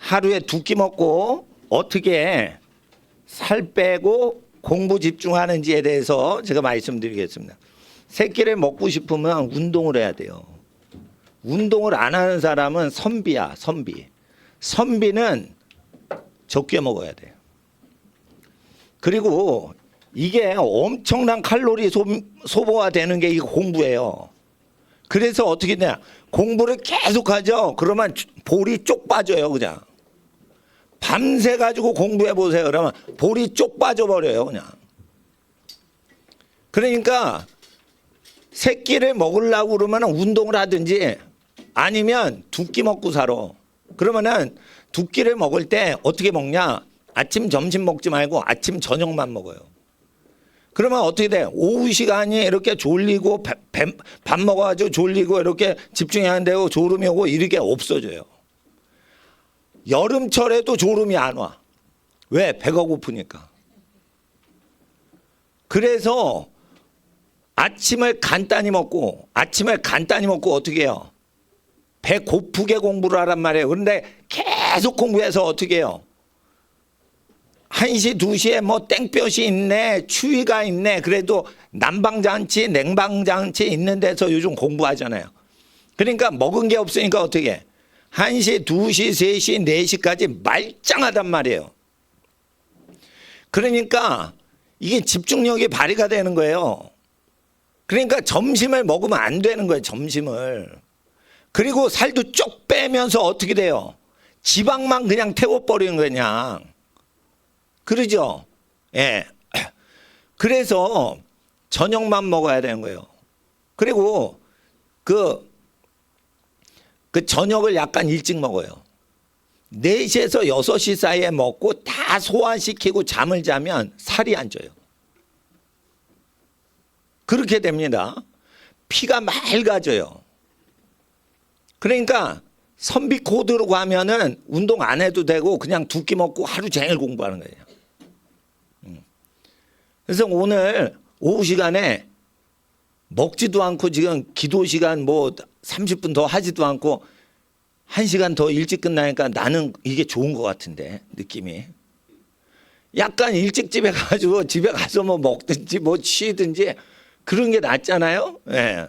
하루에 2끼 먹고 어떻게 살 빼고 공부 집중하는지에 대해서 제가 말씀드리겠습니다. 3끼를 먹고 싶으면 운동을 해야 돼요. 운동을 안 하는 사람은 선비야, 선비. 선비는 적게 먹어야 돼요. 그리고 이게 엄청난 칼로리 소모가 되는 게 이 공부예요. 그래서 어떻게 되냐? 공부를 계속 하죠. 그러면 볼이 쪽 빠져요, 그냥. 밤새 가지고 공부해 보세요. 그러면 볼이 쪽 빠져버려요, 그냥. 그러니까 3끼를 먹으려고 그러면 운동을 하든지 아니면 2끼 먹고 살아. 그러면은 2끼를 먹을 때 어떻게 먹냐? 아침, 점심 먹지 말고 아침, 저녁만 먹어요. 그러면 어떻게 돼? 오후 시간이 이렇게 졸리고 밥 먹어가지고 졸리고 이렇게 집중이 안 되고 졸음이 오고 이렇게 없어져요. 여름철에도 졸음이 안 와. 왜? 배가 고프니까. 그래서 아침을 간단히 먹고 어떻게 해요? 배 고프게 공부를 하란 말이에요. 그런데 계속 공부해서 어떻게 해요? 1시, 2시에 뭐 땡볕이 있네, 추위가 있네. 그래도 난방장치, 냉방장치 있는 데서 요즘 공부하잖아요. 그러니까 먹은 게 없으니까 어떻게 해? 1시, 2시, 3시, 4시까지 말짱하단 말이에요. 그러니까 이게 집중력이 발휘가 되는 거예요. 그러니까 점심을 먹으면 안 되는 거예요, 점심을. 그리고 살도 쭉 빼면서 어떻게 돼요? 지방만 그냥 태워버리는 거예요, 그냥. 그러죠? 예. 그래서 저녁만 먹어야 되는 거예요. 그리고 그 저녁을 약간 일찍 먹어요. 4시에서 6시 사이에 먹고 다 소화시키고 잠을 자면 살이 안 쪄요. 그렇게 됩니다. 피가 맑아져요. 그러니까 선비 코드로 가면은 운동 안 해도 되고 그냥 2끼 먹고 하루 종일 공부하는 거예요. 그래서 오늘 오후 시간에 먹지도 않고 지금 기도 시간 뭐 30분 더 하지도 않고 1시간 더 일찍 끝나니까 나는 이게 좋은 것 같은데 느낌이. 약간 일찍 집에 가가지고 집에 가서 뭐 먹든지 뭐 쉬든지 그런 게 낫잖아요. 예.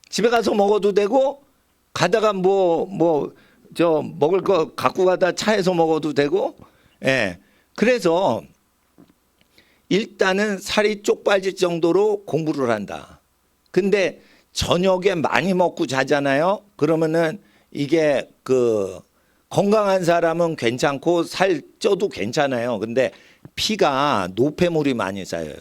집에 가서 먹어도 되고 가다가 저 먹을 거 갖고 가다 차에서 먹어도 되고. 예. 그래서 일단은 살이 쪽빠질 정도로 공부를 한다. 근데 저녁에 많이 먹고 자잖아요. 그러면은 이게 건강한 사람은 괜찮고 살 쪄도 괜찮아요. 근데 피가 노폐물이 많이 쌓여요.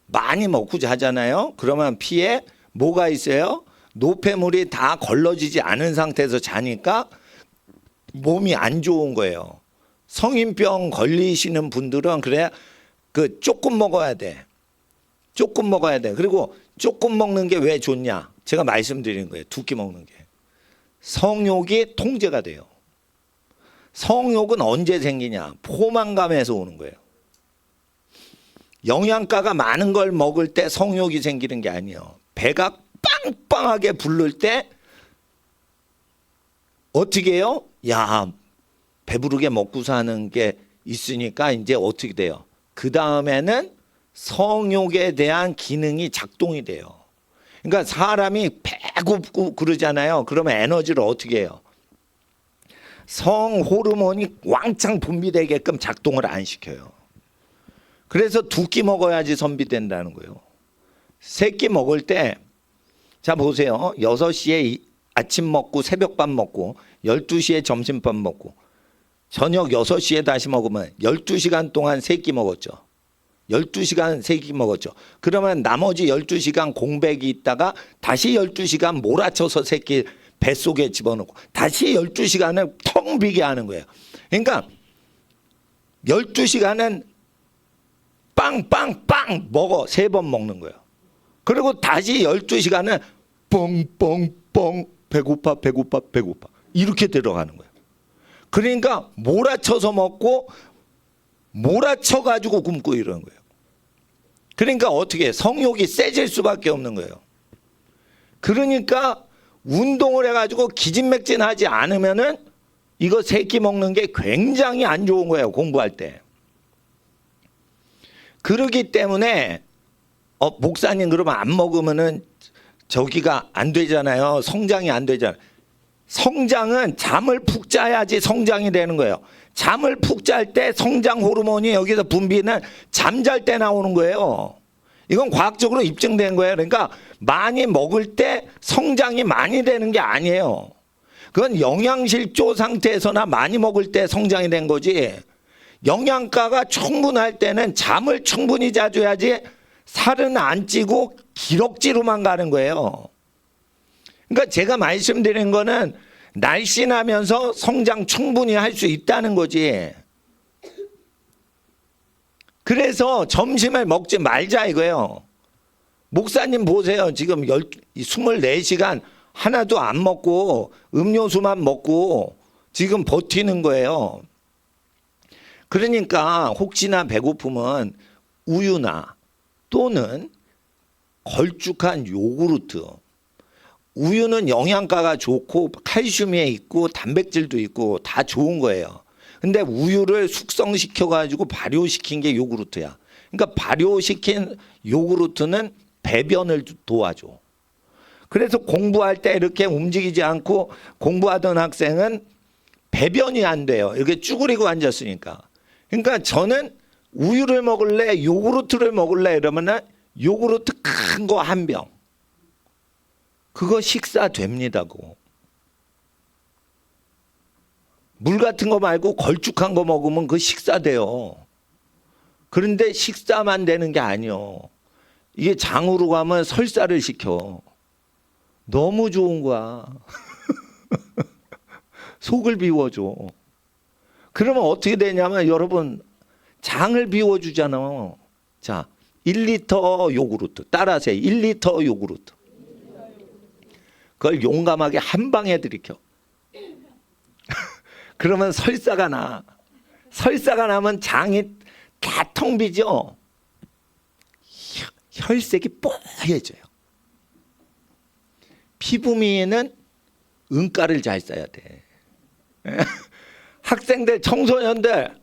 많이 먹고 자잖아요. 그러면 피에 뭐가 있어요? 노폐물이 다 걸러지지 않은 상태에서 자니까 몸이 안 좋은 거예요. 성인병 걸리시는 분들은 그래 조금 먹어야 돼. 조금 먹어야 돼. 그리고 조금 먹는 게 왜 좋냐? 제가 말씀드린 거예요. 2끼 먹는 게. 성욕이 통제가 돼요. 성욕은 언제 생기냐? 포만감에서 오는 거예요. 영양가가 많은 걸 먹을 때 성욕이 생기는 게 아니에요. 배가 빵빵하게 부를 때 어떻게 해요? 야, 배부르게 먹고 사는 게 있으니까 이제 어떻게 돼요? 그 다음에는 성욕에 대한 기능이 작동이 돼요. 그러니까 사람이 배고프고 그러잖아요. 그러면 에너지를 어떻게 해요? 성 호르몬이 왕창 분비되게끔 작동을 안 시켜요. 그래서 2끼 먹어야지 선비된다는 거예요. 3끼 먹을 때, 자 보세요. 6시에 아침 먹고 새벽밥 먹고 12시에 점심밥 먹고 저녁 6시에 다시 먹으면 12시간 동안 3끼 먹었죠. 12시간 3끼 먹었죠. 그러면 나머지 12시간 공백이 있다가 다시 12시간 몰아쳐서 3끼 뱃속에 집어넣고 다시 12시간을 텅 비게 하는 거예요. 그러니까 12시간은 빵빵빵 먹어 3번 먹는 거예요. 그리고 다시 12시간은 뻥뻥뻥 배고파 배고파 배고파 이렇게 들어가는 거예요. 그러니까 몰아쳐서 먹고 몰아쳐 가지고 굶고 이러는 거예요. 그러니까 어떻게 성욕이 세질 수밖에 없는 거예요. 그러니까 운동을 해가지고 기진맥진하지 않으면은 이거 새끼 먹는 게 굉장히 안 좋은 거예요, 공부할 때. 그러기 때문에 목사님 그러면 안 먹으면은 저기가 안 되잖아요. 성장이 안 되잖아요. 성장은 잠을 푹 자야지 성장이 되는 거예요. 잠을 푹 잘 때 성장 호르몬이 여기서 분비는 잠잘 때 나오는 거예요. 이건 과학적으로 입증된 거예요. 그러니까 많이 먹을 때 성장이 많이 되는 게 아니에요. 그건 영양실조 상태에서나 많이 먹을 때 성장이 된 거지. 영양가가 충분할 때는 잠을 충분히 자줘야지 살은 안 찌고 기럭지로만 가는 거예요. 그러니까 제가 말씀드린 거는 날씬하면서 성장 충분히 할 수 있다는 거지. 그래서 점심을 먹지 말자 이거예요. 목사님 보세요. 지금 24시간 하나도 안 먹고 음료수만 먹고 지금 버티는 거예요. 그러니까 혹시나 배고프면 우유나 또는 걸쭉한 요구르트. 우유는 영양가가 좋고 칼슘이 있고 단백질도 있고 다 좋은 거예요. 근데 우유를 숙성시켜 가지고 발효시킨 게 요구르트야. 그러니까 발효시킨 요구르트는 배변을 도와줘. 그래서 공부할 때 이렇게 움직이지 않고 공부하던 학생은 배변이 안 돼요. 이렇게 쭈그리고 앉았으니까. 그러니까 저는 우유를 먹을래 요구르트를 먹을래 이러면은 요구르트 큰 거 한 병. 그거 식사 됩니다고. 물 같은 거 말고 걸쭉한 거 먹으면 그 식사 돼요. 그런데 식사만 되는 게 아니요. 이게 장으로 가면 설사를 시켜. 너무 좋은 거야. 속을 비워줘. 그러면 어떻게 되냐면 여러분 장을 비워주잖아. 자, 1리터 요구르트 따라하세요. 1리터 요구르트. 그걸 용감하게 한 방에 들이켜. 그러면 설사가 나. 설사가 나면 장이 다 텅 비죠. 혈색이 뽀얘져요. 피부 미에는 은가를 잘 써야 돼. 학생들, 청소년들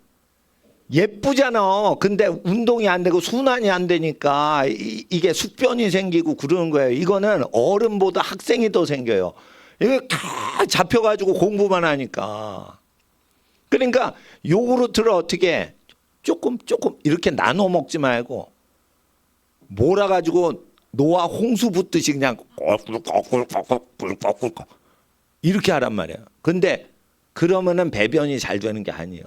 예쁘잖아. 근데 운동이 안 되고 순환이 안 되니까 이게 숙변이 생기고 그러는 거예요. 이거는 어른보다 학생이 더 생겨요. 이게 다 잡혀가지고 공부만 하니까. 그러니까 요구르트를 어떻게 조금 이렇게 나눠 먹지 말고 몰아가지고 노아 홍수 붓듯이 그냥 이렇게 하란 말이에요. 근데 그러면은 배변이 잘 되는 게 아니에요.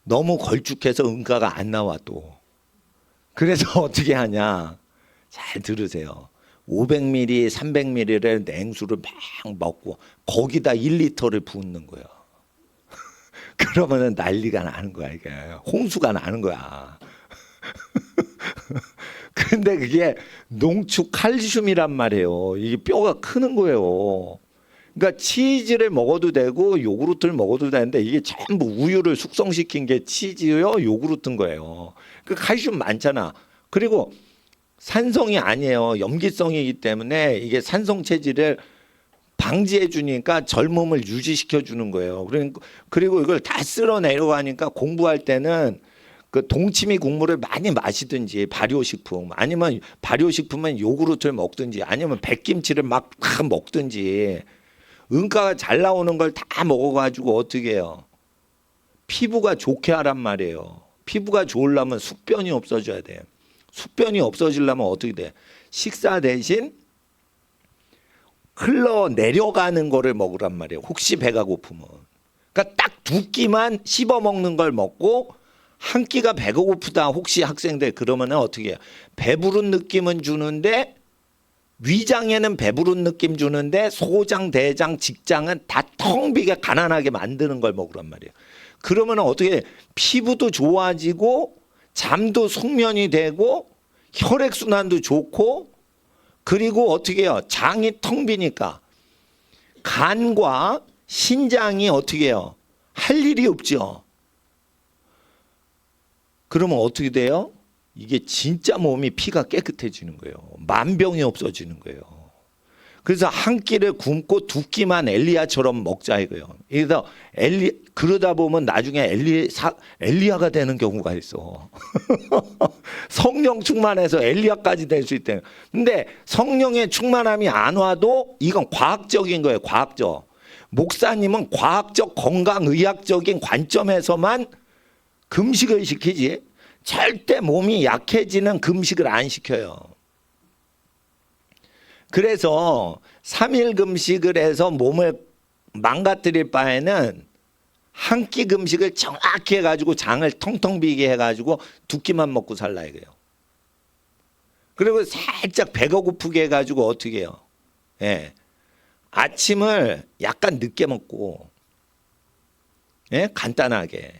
너무 걸쭉해서 응가가 안 나와 또. 그래서 어떻게 하냐. 잘 들으세요. 500ml, 300ml를 냉수를 막 먹고 거기다 1리터를 붓는 거예요. 그러면은 난리가 나는 거야. 이게 홍수가 나는 거야. 근데 그게 농축 칼슘이란 말이에요. 이게 뼈가 크는 거예요. 그러니까 치즈를 먹어도 되고 요구르트를 먹어도 되는데 이게 전부 우유를 숙성시킨 게 치즈요 요구르트인 거예요. 그 칼슘 많잖아. 그리고 산성이 아니에요. 염기성이기 때문에 이게 산성 체질을 방지해 주니까 젊음을 유지시켜 주는 거예요. 그리고 이걸 다 쓸어 내려가니까 공부할 때는 그 동치미 국물을 많이 마시든지 발효식품 아니면 발효식품은 요구르트를 먹든지 아니면 백김치를 막 먹든지 응가가 잘 나오는 걸 다 먹어가지고 어떻게 해요? 피부가 좋게 하란 말이에요. 피부가 좋으려면 숙변이 없어져야 돼. 숙변이 없어지려면 어떻게 돼? 식사 대신 흘러내려가는 거를 먹으란 말이에요. 혹시 배가 고프면. 그러니까 딱 두 끼만 씹어 먹는 걸 먹고 한 끼가 배가 고프다. 혹시 학생들 그러면 어떻게 해요? 배부른 느낌은 주는데 위장에는 배부른 느낌 주는데 소장, 대장, 직장은 다 텅 비게 가난하게 만드는 걸 먹으란 말이에요. 그러면 어떻게 피부도 좋아지고 잠도 숙면이 되고 혈액순환도 좋고 그리고 어떻게 해요? 장이 텅 비니까 간과 신장이 어떻게 해요? 할 일이 없죠. 그러면 어떻게 돼요? 이게 진짜 몸이 피가 깨끗해지는 거예요. 만병이 없어지는 거예요. 그래서 한 끼를 굶고 두 끼만 엘리야처럼 먹자 이거예요. 그래서 그러다 보면 나중에 엘리야가 되는 경우가 있어. 성령 충만해서 엘리야까지 될 수 있대요. 근데 성령의 충만함이 안 와도 이건 과학적인 거예요. 과학적. 목사님은 과학적 건강의학적인 관점에서만 금식을 시키지 절대 몸이 약해지는 금식을 안 시켜요. 그래서 3일 금식을 해서 몸을 망가뜨릴 바에는 한 끼 금식을 정확히 해가지고 장을 텅텅 비게 해가지고 두 끼만 먹고 살라 이거예요. 그리고 살짝 배가 고프게 해가지고 어떻게 해요? 예. 아침을 약간 늦게 먹고, 예? 간단하게.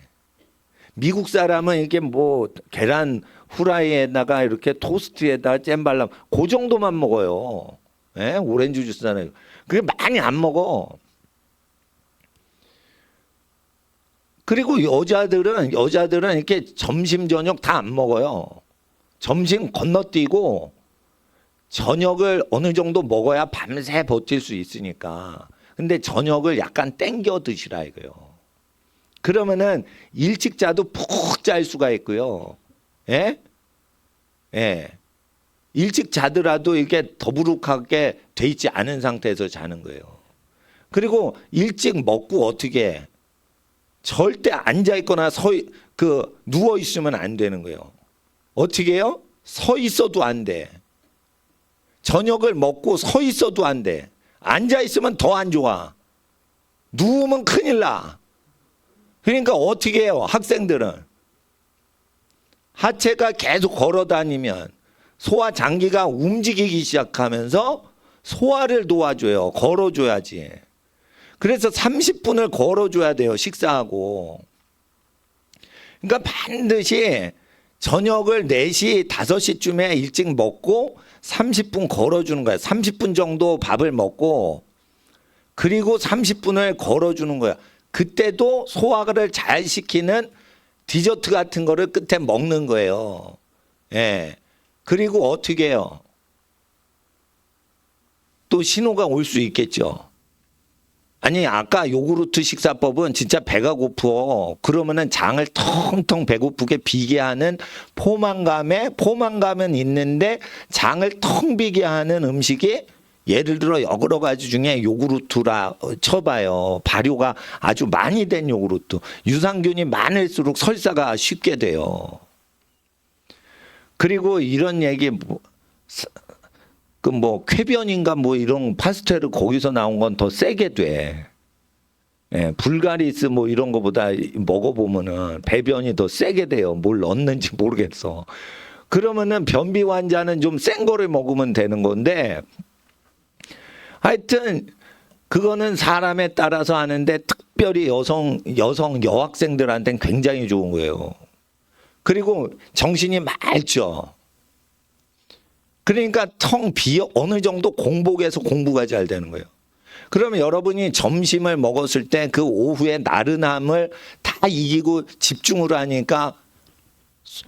미국 사람은 이렇게 뭐 계란 후라이에다가 이렇게 토스트에다가 잼 발라 그 정도만 먹어요. 예? 오렌지 주스잖아요. 그게 많이 안 먹어. 그리고 여자들은 이렇게 점심 저녁 다 안 먹어요. 점심 건너뛰고 저녁을 어느 정도 먹어야 밤새 버틸 수 있으니까. 근데 저녁을 약간 땡겨 드시라 이거요. 그러면은 일찍 자도 푹 잘 수가 있고요. 예? 예. 일찍 자더라도 이렇게 더부룩하게 돼 있지 않은 상태에서 자는 거예요. 그리고 일찍 먹고 어떻게 해? 절대 앉아 있거나 누워 있으면 안 되는 거예요. 어떻게 해요? 서 있어도 안 돼. 저녁을 먹고 서 있어도 안 돼. 앉아 있으면 더 안 좋아. 누우면 큰일 나. 그러니까 어떻게 해요? 학생들은 하체가 계속 걸어 다니면 소화 장기가 움직이기 시작하면서 소화를 도와줘요. 걸어줘야지. 그래서 30분을 걸어줘야 돼요. 식사하고. 그러니까 반드시 저녁을 4시, 5시쯤에 일찍 먹고 30분 걸어주는 거야. 30분 정도 밥을 먹고 그리고 30분을 걸어주는 거야. 그때도 소화를 잘 시키는 디저트 같은 거를 끝에 먹는 거예요. 예. 그리고 어떻게 해요? 또 신호가 올 수 있겠죠. 아니 아까 요구르트 식사법은 진짜 배가 고프어. 그러면은 장을 텅텅 배고프게 비게 하는 포만감은 있는데 장을 텅 비게 하는 음식이 예를 들어 여러 가지 중에 요구르트라 쳐봐요. 발효가 아주 많이 된 요구르트. 유산균이 많을수록 설사가 쉽게 돼요. 그리고 이런 얘기 쾌변인가 이런 파스텔을 거기서 나온 건 더 세게 돼. 예, 불가리스 이런 거보다 먹어보면은 배변이 더 세게 돼요. 뭘 넣는지 모르겠어. 그러면은 변비 환자는 좀 센 거를 먹으면 되는 건데 하여튼 그거는 사람에 따라서 하는데 특별히 여학생들한테는 굉장히 좋은 거예요. 그리고 정신이 맑죠. 그러니까 어느 정도 공복에서 공부가 잘 되는 거예요. 그러면 여러분이 점심을 먹었을 때 그 오후의 나른함을 다 이기고 집중을 하니까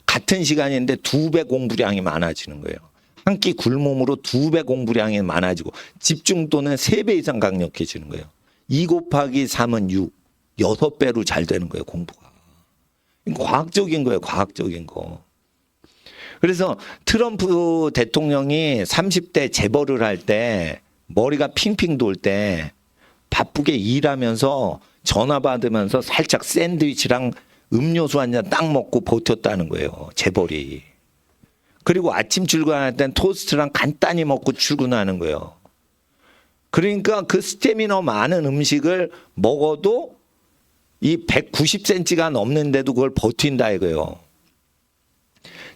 같은 시간인데 2배 공부량이 많아지는 거예요. 한 끼 굶음으로 2배 공부량이 많아지고 집중도는 3배 이상 강력해지는 거예요. 2 곱하기 3은 6, 6배로 잘 되는 거예요, 공부가. 과학적인 거예요, 과학적인 거. 그래서 트럼프 대통령이 30대 재벌을 할 때 머리가 핑핑 돌 때 바쁘게 일하면서 전화 받으면서 살짝 샌드위치랑 음료수 한 잔 딱 먹고 버텼다는 거예요, 재벌이. 그리고 아침 출근할 땐 토스트랑 간단히 먹고 출근하는 거예요. 그러니까 그 스태미너 많은 음식을 먹어도 이 190cm가 넘는데도 그걸 버틴다 이거예요.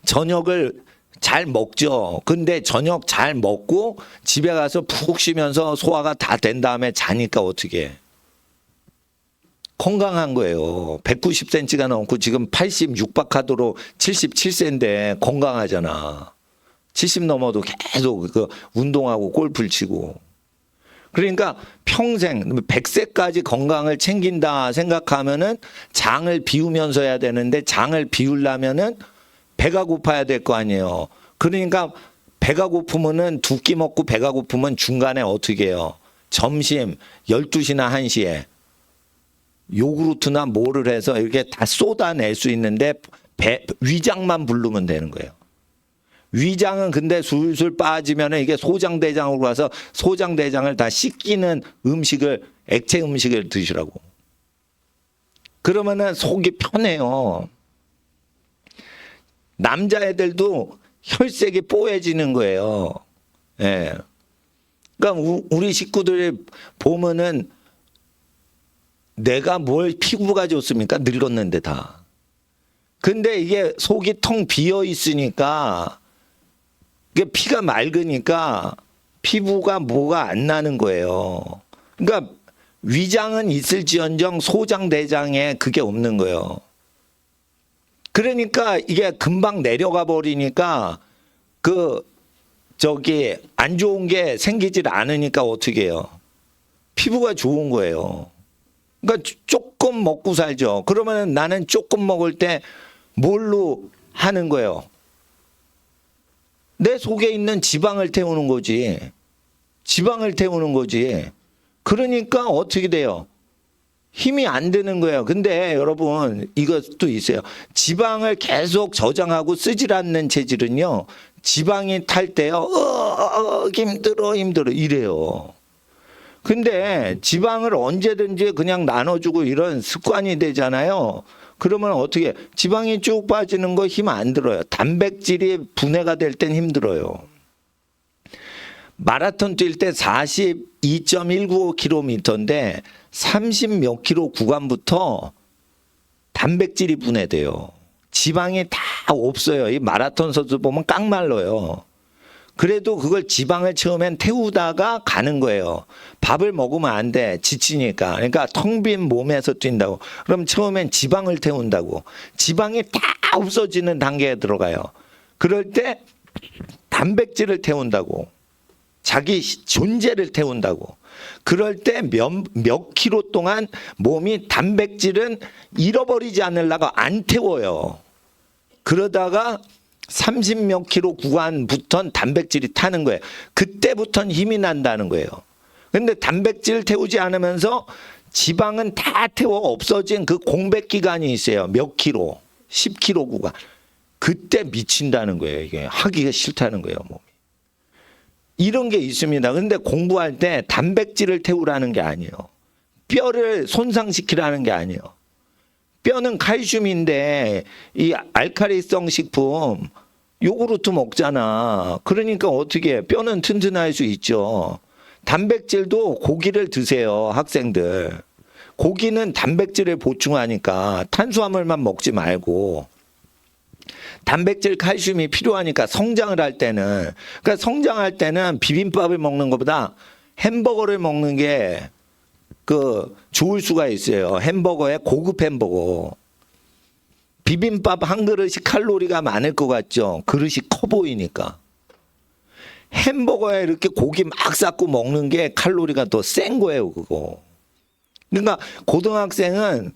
저녁을 잘 먹죠. 근데 저녁 잘 먹고 집에 가서 푹 쉬면서 소화가 다 된 다음에 자니까 어떻게 해? 건강한 거예요. 190cm가 넘고 지금 86박하도록 77세인데 건강하잖아. 70 넘어도 계속 운동하고 골프를 치고. 그러니까 평생 100세까지 건강을 챙긴다 생각하면은 장을 비우면서 해야 되는데 장을 비우려면은 배가 고파야 될 거 아니에요. 그러니까 배가 고프면은 두 끼 먹고 배가 고프면 중간에 어떻게 해요? 점심 12시나 1시에 요구르트나 뭐를 해서 이렇게 다 쏟아낼 수 있는데 위장만 부르면 되는 거예요. 위장은 근데 술술 빠지면 이게 소장대장으로 가서 소장대장을 다 씻기는 음식을, 액체 음식을 드시라고. 그러면은 속이 편해요. 남자애들도 혈색이 뽀얘지는 거예요. 예. 그러니까 우리 식구들이 보면은 내가 뭘 피부가 좋습니까? 늙었는데 다. 근데 이게 속이 텅 비어 있으니까 이게 피가 맑으니까 피부가 뭐가 안 나는 거예요. 그러니까 위장은 있을지언정 소장 대장에 그게 없는 거예요. 그러니까 이게 금방 내려가 버리니까 안 좋은 게 생기질 않으니까 어떻게 해요? 피부가 좋은 거예요. 그러니까 조금 먹고 살죠. 그러면 나는 조금 먹을 때 뭘로 하는 거예요? 내 속에 있는 지방을 태우는 거지. 지방을 태우는 거지. 그러니까 어떻게 돼요? 힘이 안 드는 거예요. 근데 여러분 이것도 있어요. 지방을 계속 저장하고 쓰질 않는 체질은요. 지방이 탈 때요. 힘들어 이래요. 근데 지방을 언제든지 그냥 나눠주고 이런 습관이 되잖아요. 그러면 어떻게 지방이 쭉 빠지는 거 힘 안 들어요. 단백질이 분해가 될 땐 힘들어요. 마라톤 뛸 때 42.195km인데 30 몇 킬로 구간부터 단백질이 분해돼요. 지방이 다 없어요. 이 마라톤 선수 보면 깡말라요. 그래도 그걸 지방을 처음엔 태우다가 가는 거예요. 밥을 먹으면 안 돼. 지치니까. 그러니까 텅 빈 몸에서 뛴다고. 그럼 처음엔 지방을 태운다고. 지방이 다 없어지는 단계에 들어가요. 그럴 때 단백질을 태운다고. 자기 존재를 태운다고. 그럴 때 몇 킬로 동안 몸이 단백질은 잃어버리지 않으려고 안 태워요. 그러다가 30 몇 킬로 구간부터는 단백질이 타는 거예요. 그때부터는 힘이 난다는 거예요. 근데 단백질 태우지 않으면서 지방은 다 태워 없어진 그 공백 기간이 있어요. 몇 킬로, 10 킬로 구간. 그때 미친다는 거예요. 이게 하기가 싫다는 거예요, 몸이. 이런 게 있습니다. 근데 공부할 때 단백질을 태우라는 게 아니에요. 뼈를 손상시키라는 게 아니에요. 뼈는 칼슘인데 이 알칼리성 식품 요구르트 먹잖아. 그러니까 어떻게 해? 뼈는 튼튼할 수 있죠. 단백질도 고기를 드세요, 학생들. 고기는 단백질을 보충하니까 탄수화물만 먹지 말고 단백질, 칼슘이 필요하니까 성장을 할 때는, 그러니까 성장할 때는 비빔밥을 먹는 것보다 햄버거를 먹는 게 좋을 수가 있어요. 햄버거에 고급 햄버거. 비빔밥 한 그릇이 칼로리가 많을 것 같죠. 그릇이 커 보이니까. 햄버거에 이렇게 고기 막 쌓고 먹는 게 칼로리가 더 센 거예요, 그거. 그러니까 고등학생은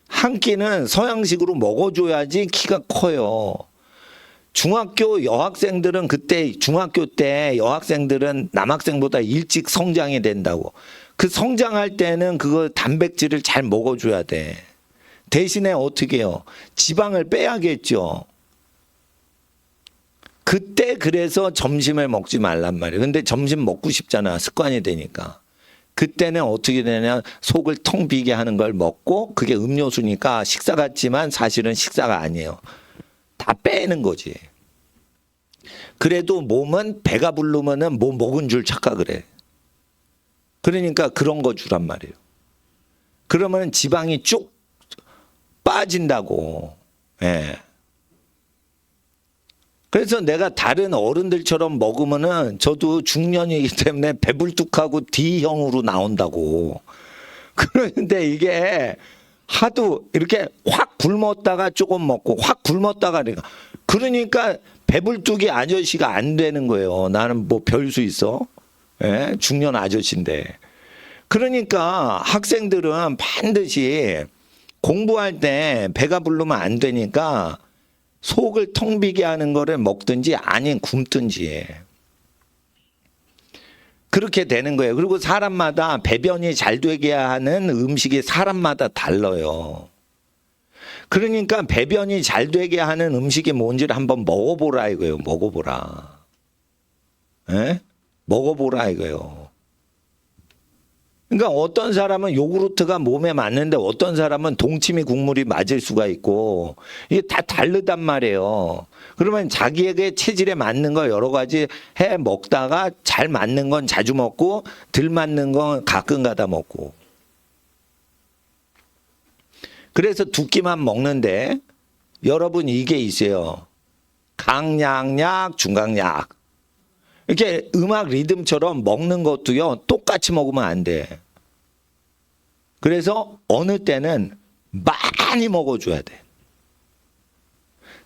한 끼는 서양식으로 먹어줘야지 키가 커요. 중학교 여학생들은 중학교 때 여학생들은 남학생보다 일찍 성장이 된다고. 그 성장할 때는 그거 단백질을 잘 먹어줘야 돼. 대신에 어떻게 해요? 지방을 빼야겠죠. 그때 그래서 점심을 먹지 말란 말이에요. 근데 점심 먹고 싶잖아. 습관이 되니까. 그때는 어떻게 되냐, 속을 텅 비게 하는 걸 먹고 그게 음료수니까 식사 같지만 사실은 식사가 아니에요. 다 빼는 거지. 그래도 몸은 배가 부르면은 뭐 먹은 줄 착각을 해. 그러니까 그런 거 주란 말이에요. 그러면 지방이 쭉 빠진다고. 예. 그래서 내가 다른 어른들처럼 먹으면은 저도 중년이기 때문에 배불뚝하고 D형으로 나온다고. 그런데 이게 하도 이렇게 확 굶었다가 조금 먹고 확 굶었다가 그러니까 배불뚝이 아저씨가 안 되는 거예요. 나는 뭐 별수 있어? 예? 중년 아저씨인데. 그러니까 학생들은 반드시 공부할 때 배가 부르면 안 되니까 속을 텅 비게 하는 거를 먹든지 아닌 굶든지 해. 그렇게 되는 거예요. 그리고 사람마다 배변이 잘 되게 하는 음식이 사람마다 달라요. 그러니까 배변이 잘 되게 하는 음식이 뭔지를 한번 먹어보라 이거예요. 먹어보라. 예? 먹어보라 이거예요. 그러니까 어떤 사람은 요구르트가 몸에 맞는데 어떤 사람은 동치미 국물이 맞을 수가 있고 이게 다 다르단 말이에요. 그러면 자기에게 체질에 맞는 거 여러 가지 해 먹다가 잘 맞는 건 자주 먹고 덜 맞는 건 가끔 가다 먹고. 그래서 두 끼만 먹는데 여러분 이게 있어요. 강약약, 중강약. 이렇게 음악 리듬처럼 먹는 것도요, 똑같이 먹으면 안 돼. 그래서 어느 때는 많이 먹어줘야 돼.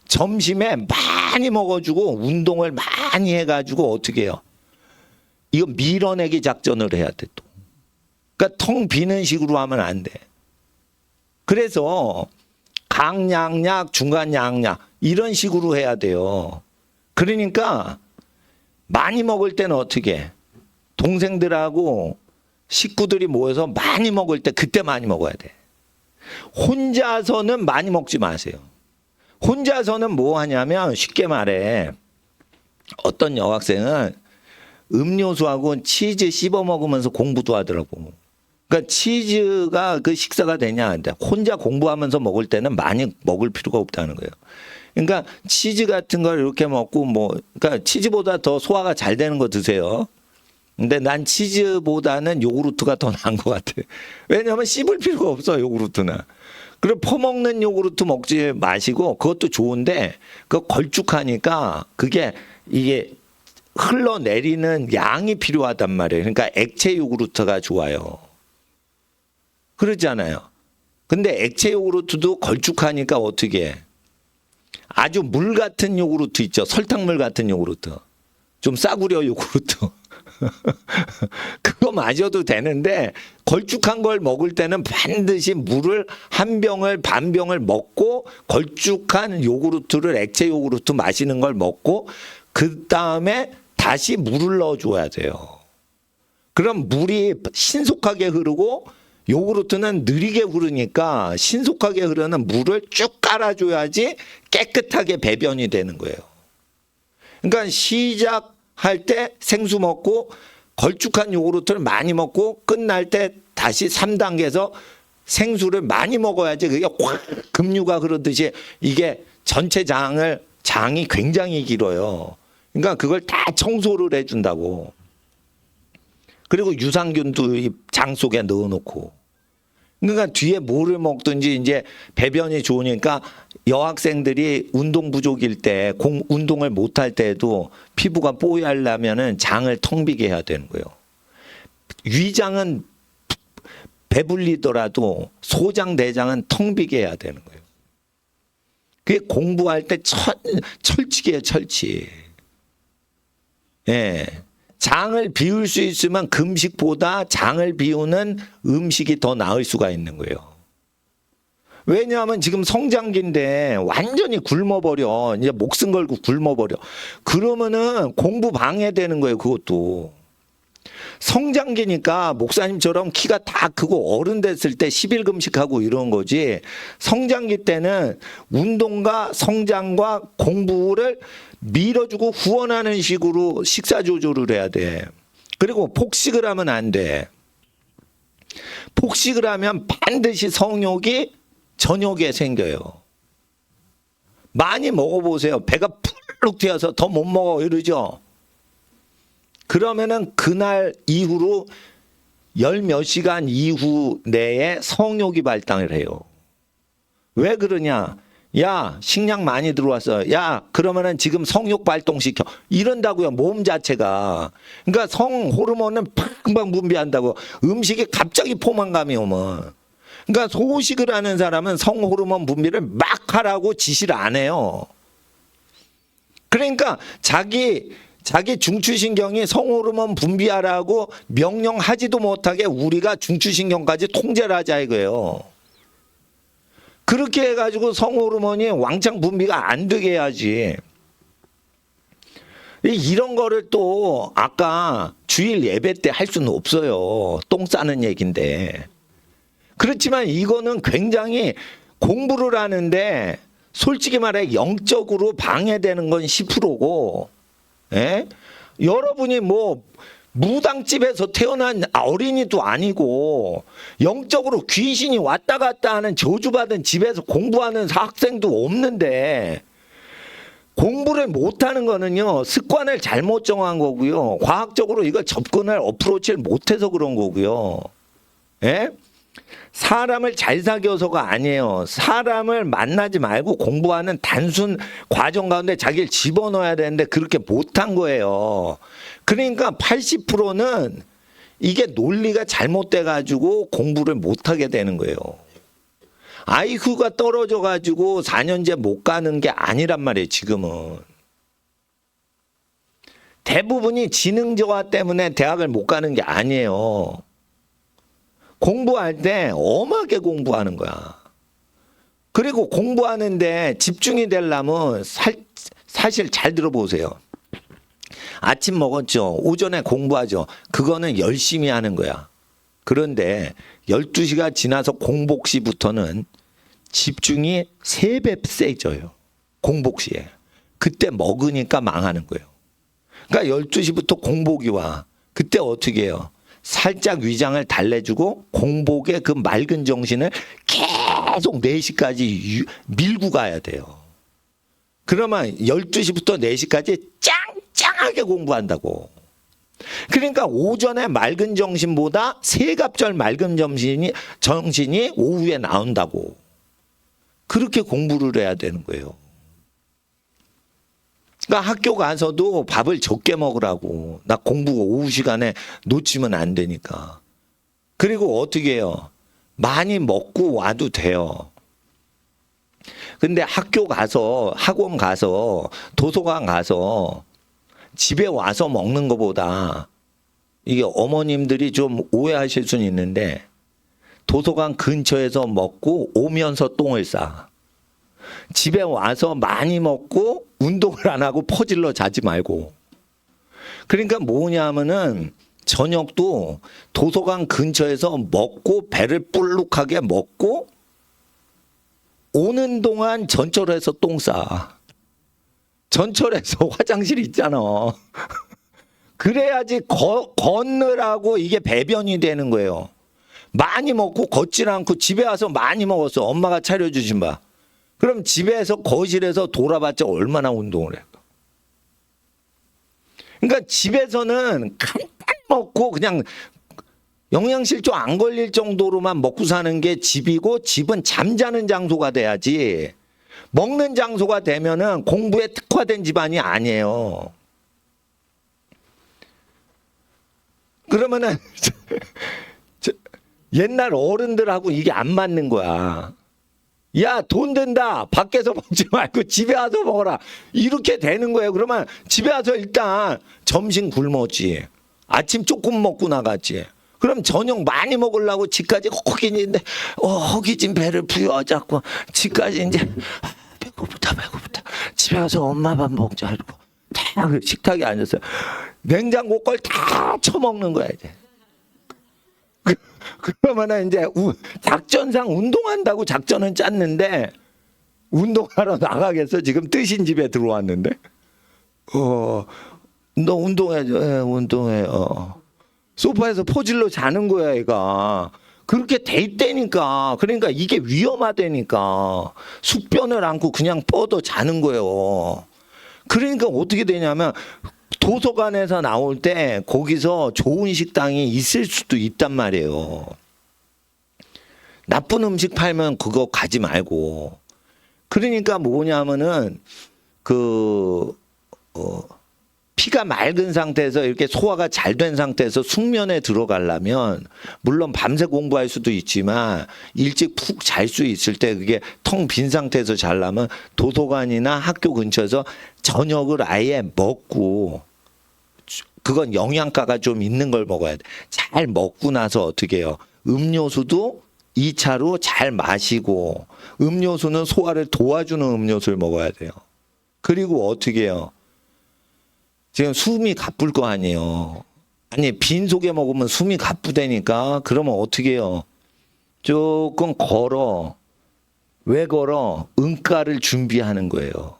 점심에 많이 먹어주고 운동을 많이 해가지고 어떻게 해요? 이거 밀어내기 작전을 해야 돼 또. 그러니까 텅 비는 식으로 하면 안 돼. 그래서 강약약, 중간약약 이런 식으로 해야 돼요. 그러니까 많이 먹을 때는 어떻게 해? 동생들하고 식구들이 모여서 많이 먹을 때 그때 많이 먹어야 돼. 혼자서는 많이 먹지 마세요. 혼자서는 뭐 하냐면 쉽게 말해 어떤 여학생은 음료수하고 치즈 씹어 먹으면서 공부도 하더라고. 그러니까 치즈가 그 식사가 되냐 한데 혼자 공부하면서 먹을 때는 많이 먹을 필요가 없다는 거예요. 그러니까 치즈 같은 걸 이렇게 먹고 뭐 그러니까 치즈보다 더 소화가 잘 되는 거 드세요. 근데 난 치즈보다는 요구르트가 더 나은 것 같아. 왜냐하면 씹을 필요가 없어 요구르트는. 그리고 퍼먹는 요구르트 먹지 마시고 그것도 좋은데 그거 걸쭉하니까 그게 이게 흘러내리는 양이 필요하단 말이에요. 그러니까 액체 요구르트가 좋아요. 그러잖아요. 근데 액체 요구르트도 걸쭉하니까 어떻게 해? 아주 물 같은 요구르트 있죠. 설탕물 같은 요구르트. 좀 싸구려 요구르트. 그거 마셔도 되는데 걸쭉한 걸 먹을 때는 반드시 물을 한 병을 반 병을 먹고 걸쭉한 요구르트를 액체 요구르트 마시는 걸 먹고 그 다음에 다시 물을 넣어줘야 돼요. 그럼 물이 신속하게 흐르고 요구르트는 느리게 흐르니까 신속하게 흐르는 물을 쭉 깔아줘야지 깨끗하게 배변이 되는 거예요. 그러니까 시작할 때 생수 먹고 걸쭉한 요구르트를 많이 먹고 끝날 때 다시 3단계에서 생수를 많이 먹어야지 그게 확 급류가 흐르듯이 이게 전체 장이 굉장히 길어요. 그러니까 그걸 다 청소를 해준다고. 그리고 유산균도 이 장 속에 넣어놓고. 그러니까 뒤에 뭐를 먹든지 이제 배변이 좋으니까 여학생들이 운동 부족일 때, 운동을 못할 때도 피부가 뽀얗려면은 장을 텅 비게 해야 되는 거예요. 위장은 배불리더라도 소장, 대장은 텅 비게 해야 되는 거예요. 그게 공부할 때 철칙이에요, 철칙. 예. 장을 비울 수 있으면 금식보다 장을 비우는 음식이 더 나을 수가 있는 거예요. 왜냐하면 지금 성장기인데 완전히 굶어버려. 이제 목숨 걸고 굶어버려. 그러면은 공부 방해되는 거예요, 그것도. 성장기니까 목사님처럼 키가 다 크고 어른 됐을 때 10일 금식하고 이런 거지. 성장기 때는 운동과 성장과 공부를 밀어주고 후원하는 식으로 식사 조절을 해야 돼. 그리고 폭식을 하면 안 돼. 폭식을 하면 반드시 성욕이 저녁에 생겨요. 많이 먹어보세요. 배가 푹 튀어서 더 못 먹어 이러죠. 그러면은 그날 이후로 열 몇 시간 이후 내에 성욕이 발달을 해요. 왜 그러냐? 야, 식량 많이 들어왔어. 야, 그러면은 지금 성욕 발동시켜. 이런다고요, 몸 자체가. 그러니까 성 호르몬은 금방 분비한다고. 음식이 갑자기 포만감이 오면. 그러니까 소식을 하는 사람은 성 호르몬 분비를 막 하라고 지시를 안 해요. 그러니까 자기 중추신경이 성호르몬 분비하라고 명령하지도 못하게 우리가 중추신경까지 통제를 하자 이거예요. 그렇게 해가지고 성호르몬이 왕창 분비가 안 되게 해야지. 이런 거를 또 아까 주일 예배 때 할 수는 없어요. 똥 싸는 얘기인데. 그렇지만 이거는 굉장히 공부를 하는데 솔직히 말해 영적으로 방해되는 건 10%고, 예? 여러분이 뭐 무당집에서 태어난 어린이도 아니고 영적으로 귀신이 왔다 갔다 하는 저주받은 집에서 공부하는 학생도 없는데, 공부를 못하는 거는요 습관을 잘못 정한 거고요, 과학적으로 이걸 접근을 어프로치를 못해서 그런 거고요. 예? 사람을 잘 사귀어서가 아니에요. 사람을 만나지 말고 공부하는 단순 과정 가운데 자기를 집어넣어야 되는데 그렇게 못한 거예요. 그러니까 80%는 이게 논리가 잘못돼 가지고 공부를 못하게 되는 거예요. IQ가 떨어져 가지고 4년제 못 가는 게 아니란 말이에요. 지금은 대부분이 지능 저하 때문에 대학을 못 가는 게 아니에요. 공부할 때 엄하게 공부하는 거야. 그리고 공부하는데 집중이 되려면 사실 잘 들어보세요. 아침 먹었죠. 오전에 공부하죠. 그거는 열심히 하는 거야. 그런데 12시가 지나서 공복 시부터는 집중이 3배 세져요. 공복 시에. 그때 먹으니까 망하는 거예요. 그러니까 12시부터 공복이 와. 그때 어떻게 해요? 살짝 위장을 달래주고 공복의 그 맑은 정신을 계속 4시까지 밀고 가야 돼요. 그러면 12시부터 4시까지 짱짱하게 공부한다고. 그러니까 오전에 맑은 정신보다 세갑절 맑은 정신이 오후에 나온다고. 그렇게 공부를 해야 되는 거예요. 그러니까 학교 가서도 밥을 적게 먹으라고. 나 공부 오후 시간에 놓치면 안 되니까. 그리고 어떻게 해요? 많이 먹고 와도 돼요. 근데 학교 가서, 학원 가서, 도서관 가서 집에 와서 먹는 것보다, 이게 어머님들이 좀 오해하실 수는 있는데, 도서관 근처에서 먹고 오면서 똥을 싸. 집에 와서 많이 먹고 운동을 안 하고 퍼질러 자지 말고. 그러니까 뭐냐면은 저녁도 도서관 근처에서 먹고 배를 불룩하게 먹고 오는 동안 전철에서 똥 싸. 전철에서 화장실 있잖아. 그래야지 걷느라고 이게 배변이 되는 거예요. 많이 먹고 걷질 않고 집에 와서 많이 먹었어. 엄마가 차려주신 바. 그럼 집에서 거실에서 돌아봤자 얼마나 운동을 해. 그러니까 집에서는 간단히 먹고 그냥 영양실조 안 걸릴 정도로만 먹고 사는 게 집이고, 집은 잠자는 장소가 돼야지 먹는 장소가 되면은 공부에 특화된 집안이 아니에요. 그러면은 옛날 어른들하고 이게 안 맞는 거야. 야, 돈 든다. 밖에서 먹지 말고 집에 와서 먹어라. 이렇게 되는 거예요. 그러면 집에 와서 일단 점심 굶었지. 아침 조금 먹고 나갔지. 그럼 저녁 많이 먹으려고 집까지 허기진데 허기진 배를 부여잡고 집까지 이제 배고프다. 집에 와서 엄마 밥 먹자 이러고 다 식탁에 앉았어요. 냉장고 걸 다 처먹는 거야 이제. 그러면은 이제 작전상 운동한다고 작전은 짰는데 운동하러 나가겠어? 지금 뜨신 집에 들어왔는데 너 운동해줘. 운동해. 소파에서 포질러 자는 거야 얘가. 그렇게 돼 있다니까. 그러니까 이게 위험하다니까. 숙변을 안고 그냥 뻗어 자는 거예요. 그러니까 어떻게 되냐면 도서관에서 나올 때 거기서 좋은 식당이 있을 수도 있단 말이에요. 나쁜 음식 팔면 그거 가지 말고. 그러니까 뭐냐면은 피가 맑은 상태에서 이렇게 소화가 잘 된 상태에서 숙면에 들어가려면 물론 밤새 공부할 수도 있지만 일찍 푹 잘 수 있을 때 그게 텅 빈 상태에서 자려면 도서관이나 학교 근처에서 저녁을 아예 먹고, 그건 영양가가 좀 있는 걸 먹어야 돼. 잘 먹고 나서 어떻게 해요? 음료수도 2차로 잘 마시고, 음료수는 소화를 도와주는 음료수를 먹어야 돼요. 그리고 어떻게 해요? 지금 숨이 가쁠 거 아니에요. 아니 빈속에 먹으면 숨이 가쁘다니까. 그러면 어떻게 해요? 조금 걸어. 왜 걸어? 응가를 준비하는 거예요.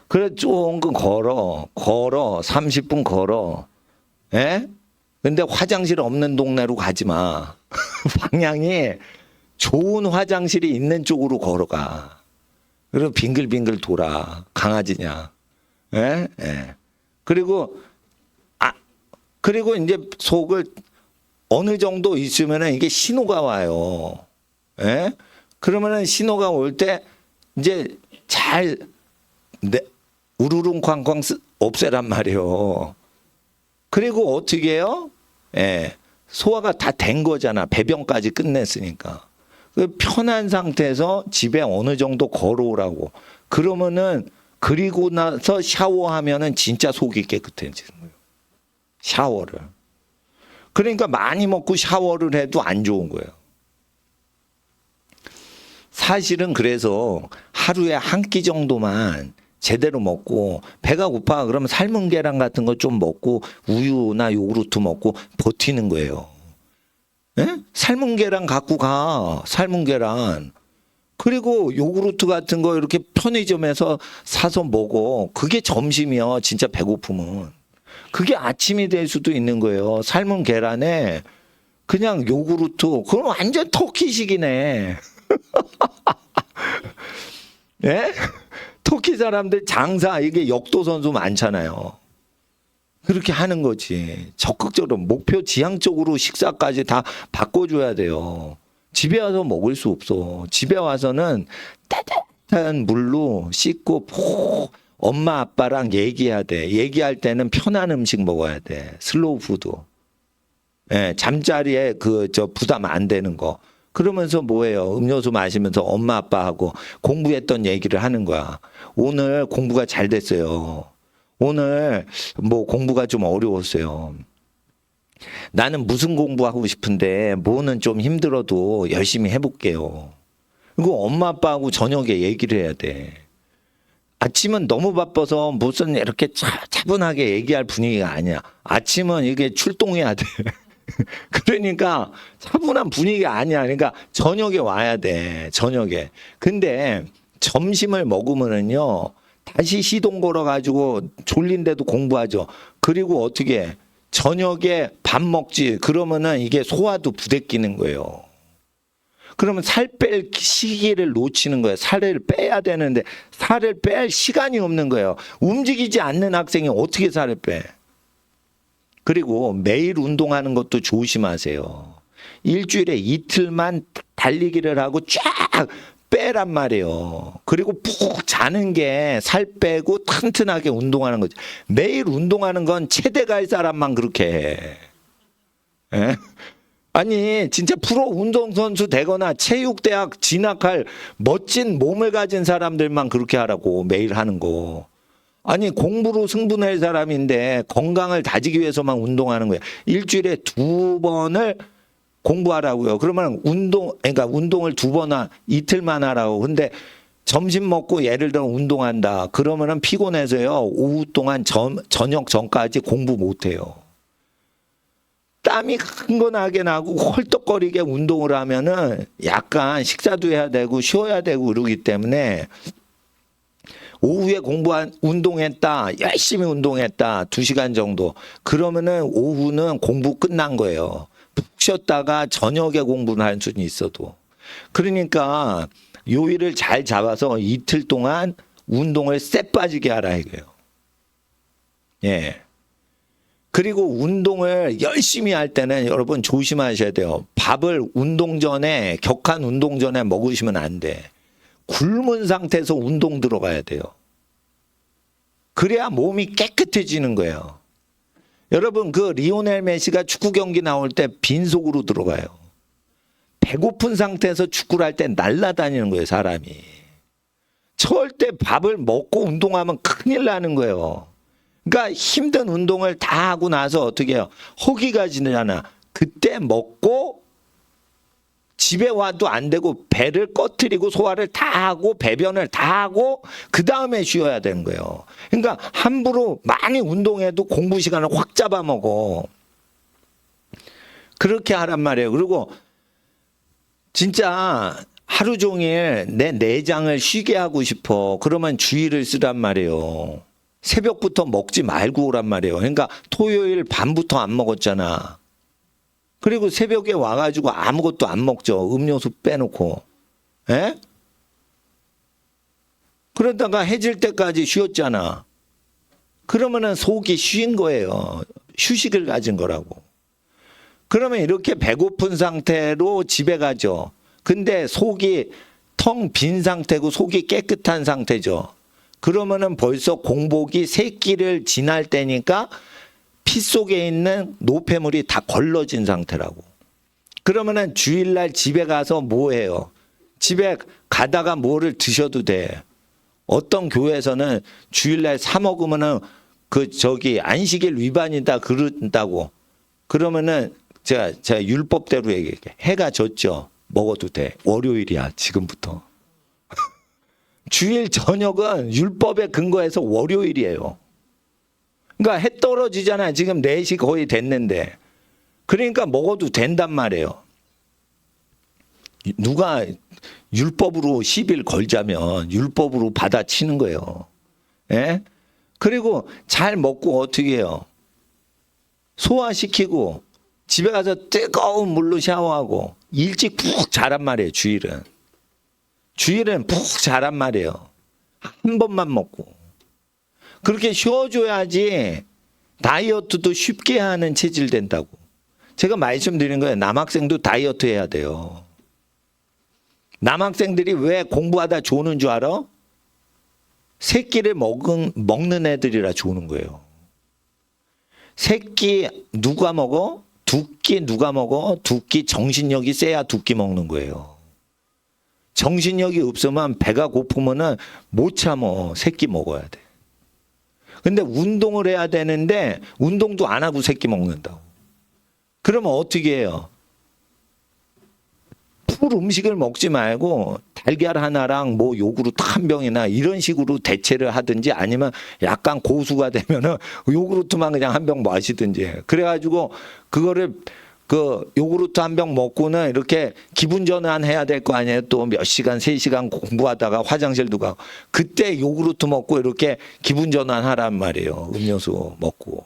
그래 조금 걸어 30분 걸어. 예? 근데 화장실 없는 동네로 가지 마. 방향이 좋은 화장실이 있는 쪽으로 걸어가. 그리고 빙글빙글 돌아. 강아지냐. 예? 예. 그리고 그리고 이제 속을 어느 정도 있으면은 이게 신호가 와요. 예? 그러면은 신호가 올 때 이제 잘 우르릉 쾅쾅 없애란 말이에요. 그리고 어떻게 해요? 예. 소화가 다 된 거잖아. 배변까지 끝냈으니까. 그 편한 상태에서 집에 어느 정도 걸어오라고. 그러면은 그리고 나서 샤워하면은 진짜 속이 깨끗해지는 거예요. 샤워를. 그러니까 많이 먹고 샤워를 해도 안 좋은 거예요. 사실은 그래서 하루에 한 끼 정도만 제대로 먹고 배가 고파 그러면 삶은 계란 같은 거 좀 먹고 우유나 요구르트 먹고 버티는 거예요. 예? 삶은 계란 갖고 가. 삶은 계란. 그리고 요구르트 같은 거 이렇게 편의점에서 사서 먹어. 그게 점심이야. 진짜 배고프면. 그게 아침이 될 수도 있는 거예요. 삶은 계란에 그냥 요구르트. 그건 완전 터키식이네. 예? 터키 사람들 장사 이게 역도 선수 많잖아요. 그렇게 하는 거지. 적극적으로 목표 지향적으로 식사까지 다 바꿔줘야 돼요. 집에 와서 먹을 수 없어. 집에 와서는 따뜻한 물로 씻고 푹 엄마 아빠랑 얘기해야 돼. 얘기할 때는 편한 음식 먹어야 돼. 슬로우 푸드. 예, 잠자리에 부담 안 되는 거. 그러면서 뭐예요? 음료수 마시면서 엄마 아빠하고 공부했던 얘기를 하는 거야. 오늘 공부가 잘 됐어요. 오늘 뭐 공부가 좀 어려웠어요. 나는 무슨 공부하고 싶은데 뭐는 좀 힘들어도 열심히 해볼게요. 그리고 엄마 아빠하고 저녁에 얘기를 해야 돼. 아침은 너무 바빠서 무슨 이렇게 차분하게 얘기할 분위기가 아니야. 아침은 이게 출동해야 돼. 그러니까 차분한 분위기가 아니야. 그러니까 저녁에 와야 돼. 저녁에. 근데 점심을 먹으면은요. 다시 시동 걸어가지고 졸린데도 공부하죠. 그리고 어떻게 저녁에 밥 먹지. 그러면은 이게 소화도 부대끼는 거예요. 그러면 살 뺄 시기를 놓치는 거예요. 살을 빼야 되는데 살을 뺄 시간이 없는 거예요. 움직이지 않는 학생이 어떻게 살을 빼? 그리고 매일 운동하는 것도 조심하세요. 일주일에 이틀만 달리기를 하고 쫙 빼란 말이에요. 그리고 푹 자는 게 살 빼고 튼튼하게 운동하는 거지. 매일 운동하는 건 체대 갈 사람만 그렇게 해. 예? 아니 진짜 프로 운동선수 되거나 체육대학 진학할 멋진 몸을 가진 사람들만 그렇게 하라고 매일 하는 거. 아니 공부로 승부낼 사람인데 건강을 다지기 위해서만 운동하는 거야. 일주일에 2번을 공부하라고요. 그러면 그러니까 운동을 2번 이틀만 하라고. 근데 점심 먹고 예를 들어 운동한다. 그러면은 피곤해서요. 오후 동안 저녁 전까지 공부 못 해요. 땀이 흥건하게 나고 헐떡거리게 운동을 하면은 약간 식사도 해야 되고 쉬어야 되고 그러기 때문에 오후에 운동했다. 열심히 운동했다. 2시간 정도. 그러면은 오후는 공부 끝난 거예요. 푹 쉬었다가 저녁에 공부를 할 수는 있어도. 그러니까 요일을 잘 잡아서 이틀 동안 운동을 쎄 빠지게 하라 이거예요. 예. 그리고 운동을 열심히 할 때는 여러분 조심하셔야 돼요. 밥을 격한 운동 전에 먹으시면 안 돼. 굶은 상태에서 운동 들어가야 돼요. 그래야 몸이 깨끗해지는 거예요. 여러분 그 리오넬 메시가 축구 경기 나올 때 빈속으로 들어가요. 배고픈 상태에서 축구를 할 때 날아다니는 거예요, 사람이. 절대 밥을 먹고 운동하면 큰일 나는 거예요. 그러니까 힘든 운동을 다 하고 나서 어떻게 해요? 허기가 지잖아. 그때 먹고 집에 와도 안 되고 배를 꺼트리고 소화를 다 하고 배변을 다 하고 그 다음에 쉬어야 되는 거예요. 그러니까 함부로 많이 운동해도 공부 시간을 확 잡아먹어. 그렇게 하란 말이에요. 그리고 진짜 하루 종일 내 내장을 쉬게 하고 싶어. 그러면 주의를 쓰란 말이에요. 새벽부터 먹지 말고 오란 말이에요. 그러니까 토요일 밤부터 안 먹었잖아. 그리고 새벽에 와가지고 아무것도 안 먹죠. 음료수 빼놓고. 에? 그러다가 해질 때까지 쉬었잖아. 그러면은 속이 쉰 거예요. 휴식을 가진 거라고. 그러면 이렇게 배고픈 상태로 집에 가죠. 근데 속이 텅 빈 상태고 속이 깨끗한 상태죠. 그러면은 벌써 공복이 새끼를 지날 때니까 피 속에 있는 노폐물이 다 걸러진 상태라고. 그러면은 주일날 집에 가서 뭐 해요? 집에 가다가 뭐를 드셔도 돼. 어떤 교회에서는 주일날 사 먹으면은 안식일 위반이다 그런다고. 그러면은 제가 율법대로 얘기할게. 해가 졌죠. 먹어도 돼. 월요일이야 지금부터. 주일 저녁은 율법에 근거해서 월요일이에요. 그러니까 해 떨어지잖아요. 지금 4시 거의 됐는데. 그러니까 먹어도 된단 말이에요. 누가 율법으로 시비를 걸자면 율법으로 받아치는 거예요. 예? 그리고 잘 먹고 어떻게 해요? 소화시키고 집에 가서 뜨거운 물로 샤워하고 일찍 푹 자란 말이에요. 주일은. 주일은 푹 자란 말이에요. 한 번만 먹고. 그렇게 쉬어줘야지 다이어트도 쉽게 하는 체질 된다고. 제가 말씀드린 거예요. 남학생도 다이어트 해야 돼요. 남학생들이 왜 공부하다 조는 줄 알아? 새끼를 먹는 애들이라 조는 거예요. 새끼 누가 먹어? 두 끼 누가 먹어? 두 끼 정신력이 세야 두 끼 먹는 거예요. 정신력이 없으면 배가 고프면은 못 참어. 새끼 먹어야 돼. 근데 운동을 해야 되는데 운동도 안 하고 새끼 먹는다고. 그러면 어떻게 해요? 풀 음식을 먹지 말고 달걀 하나랑 뭐 요구르트 한 병이나 이런 식으로 대체를 하든지 아니면 약간 고수가 되면은 요구르트만 그냥 한 병 마시든지. 그래가지고 그거를 요구르트 한 병 먹고는 이렇게 기분 전환해야 될 거 아니에요. 또 몇 시간, 3시간 공부하다가 화장실도 가고. 그때 요구르트 먹고 이렇게 기분 전환하란 말이에요. 음료수 먹고.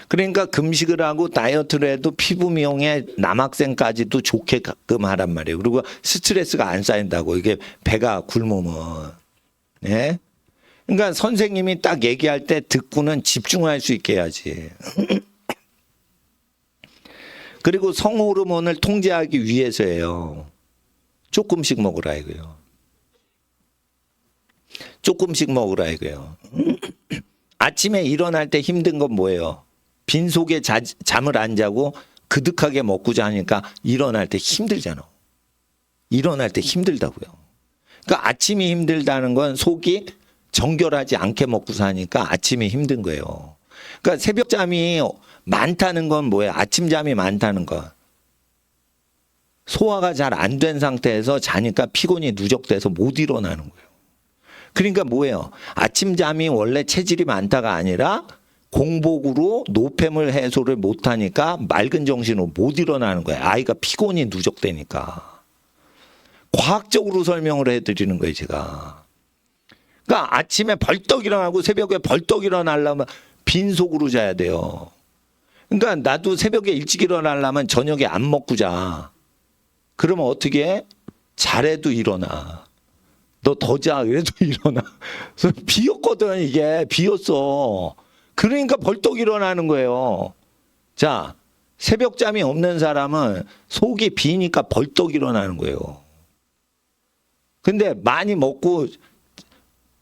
그러니까 금식을 하고 다이어트를 해도 피부 미용에 남학생까지도 좋게끔 하란 말이에요. 그리고 스트레스가 안 쌓인다고. 이게 배가 굶으면. 예? 그러니까 선생님이 딱 얘기할 때 듣고는 집중할 수 있게 해야지. 그리고 성호르몬을 통제하기 위해서예요. 조금씩 먹으라 이거요. 조금씩 먹으라 이거요. 아침에 일어날 때 힘든 건 뭐예요? 빈속에 잠을 안 자고 그득하게 먹고 자니까 일어날 때 힘들잖아. 일어날 때 힘들다고요. 그러니까 아침이 힘들다는 건 속이 정결하지 않게 먹고 사니까 아침이 힘든 거예요. 그러니까 새벽잠이 많다는 건 뭐예요? 아침잠이 많다는 건. 소화가 잘 안 된 상태에서 자니까 피곤이 누적돼서 못 일어나는 거예요. 그러니까 뭐예요? 아침잠이 원래 체질이 많다가 아니라 공복으로 노폐물 해소를 못하니까 맑은 정신으로 못 일어나는 거예요. 아이가 피곤이 누적되니까. 과학적으로 설명을 해드리는 거예요, 제가. 그러니까 아침에 벌떡 일어나고 새벽에 벌떡 일어나려면 빈속으로 자야 돼요. 그러니까 나도 새벽에 일찍 일어나려면 저녁에 안 먹고 자. 그러면 어떻게 해? 잘해도 일어나. 너 더 자. 그래도 일어나. 그래서 비었거든, 이게. 비었어. 그러니까 벌떡 일어나는 거예요. 자, 새벽잠이 없는 사람은 속이 비니까 벌떡 일어나는 거예요. 근데 많이 먹고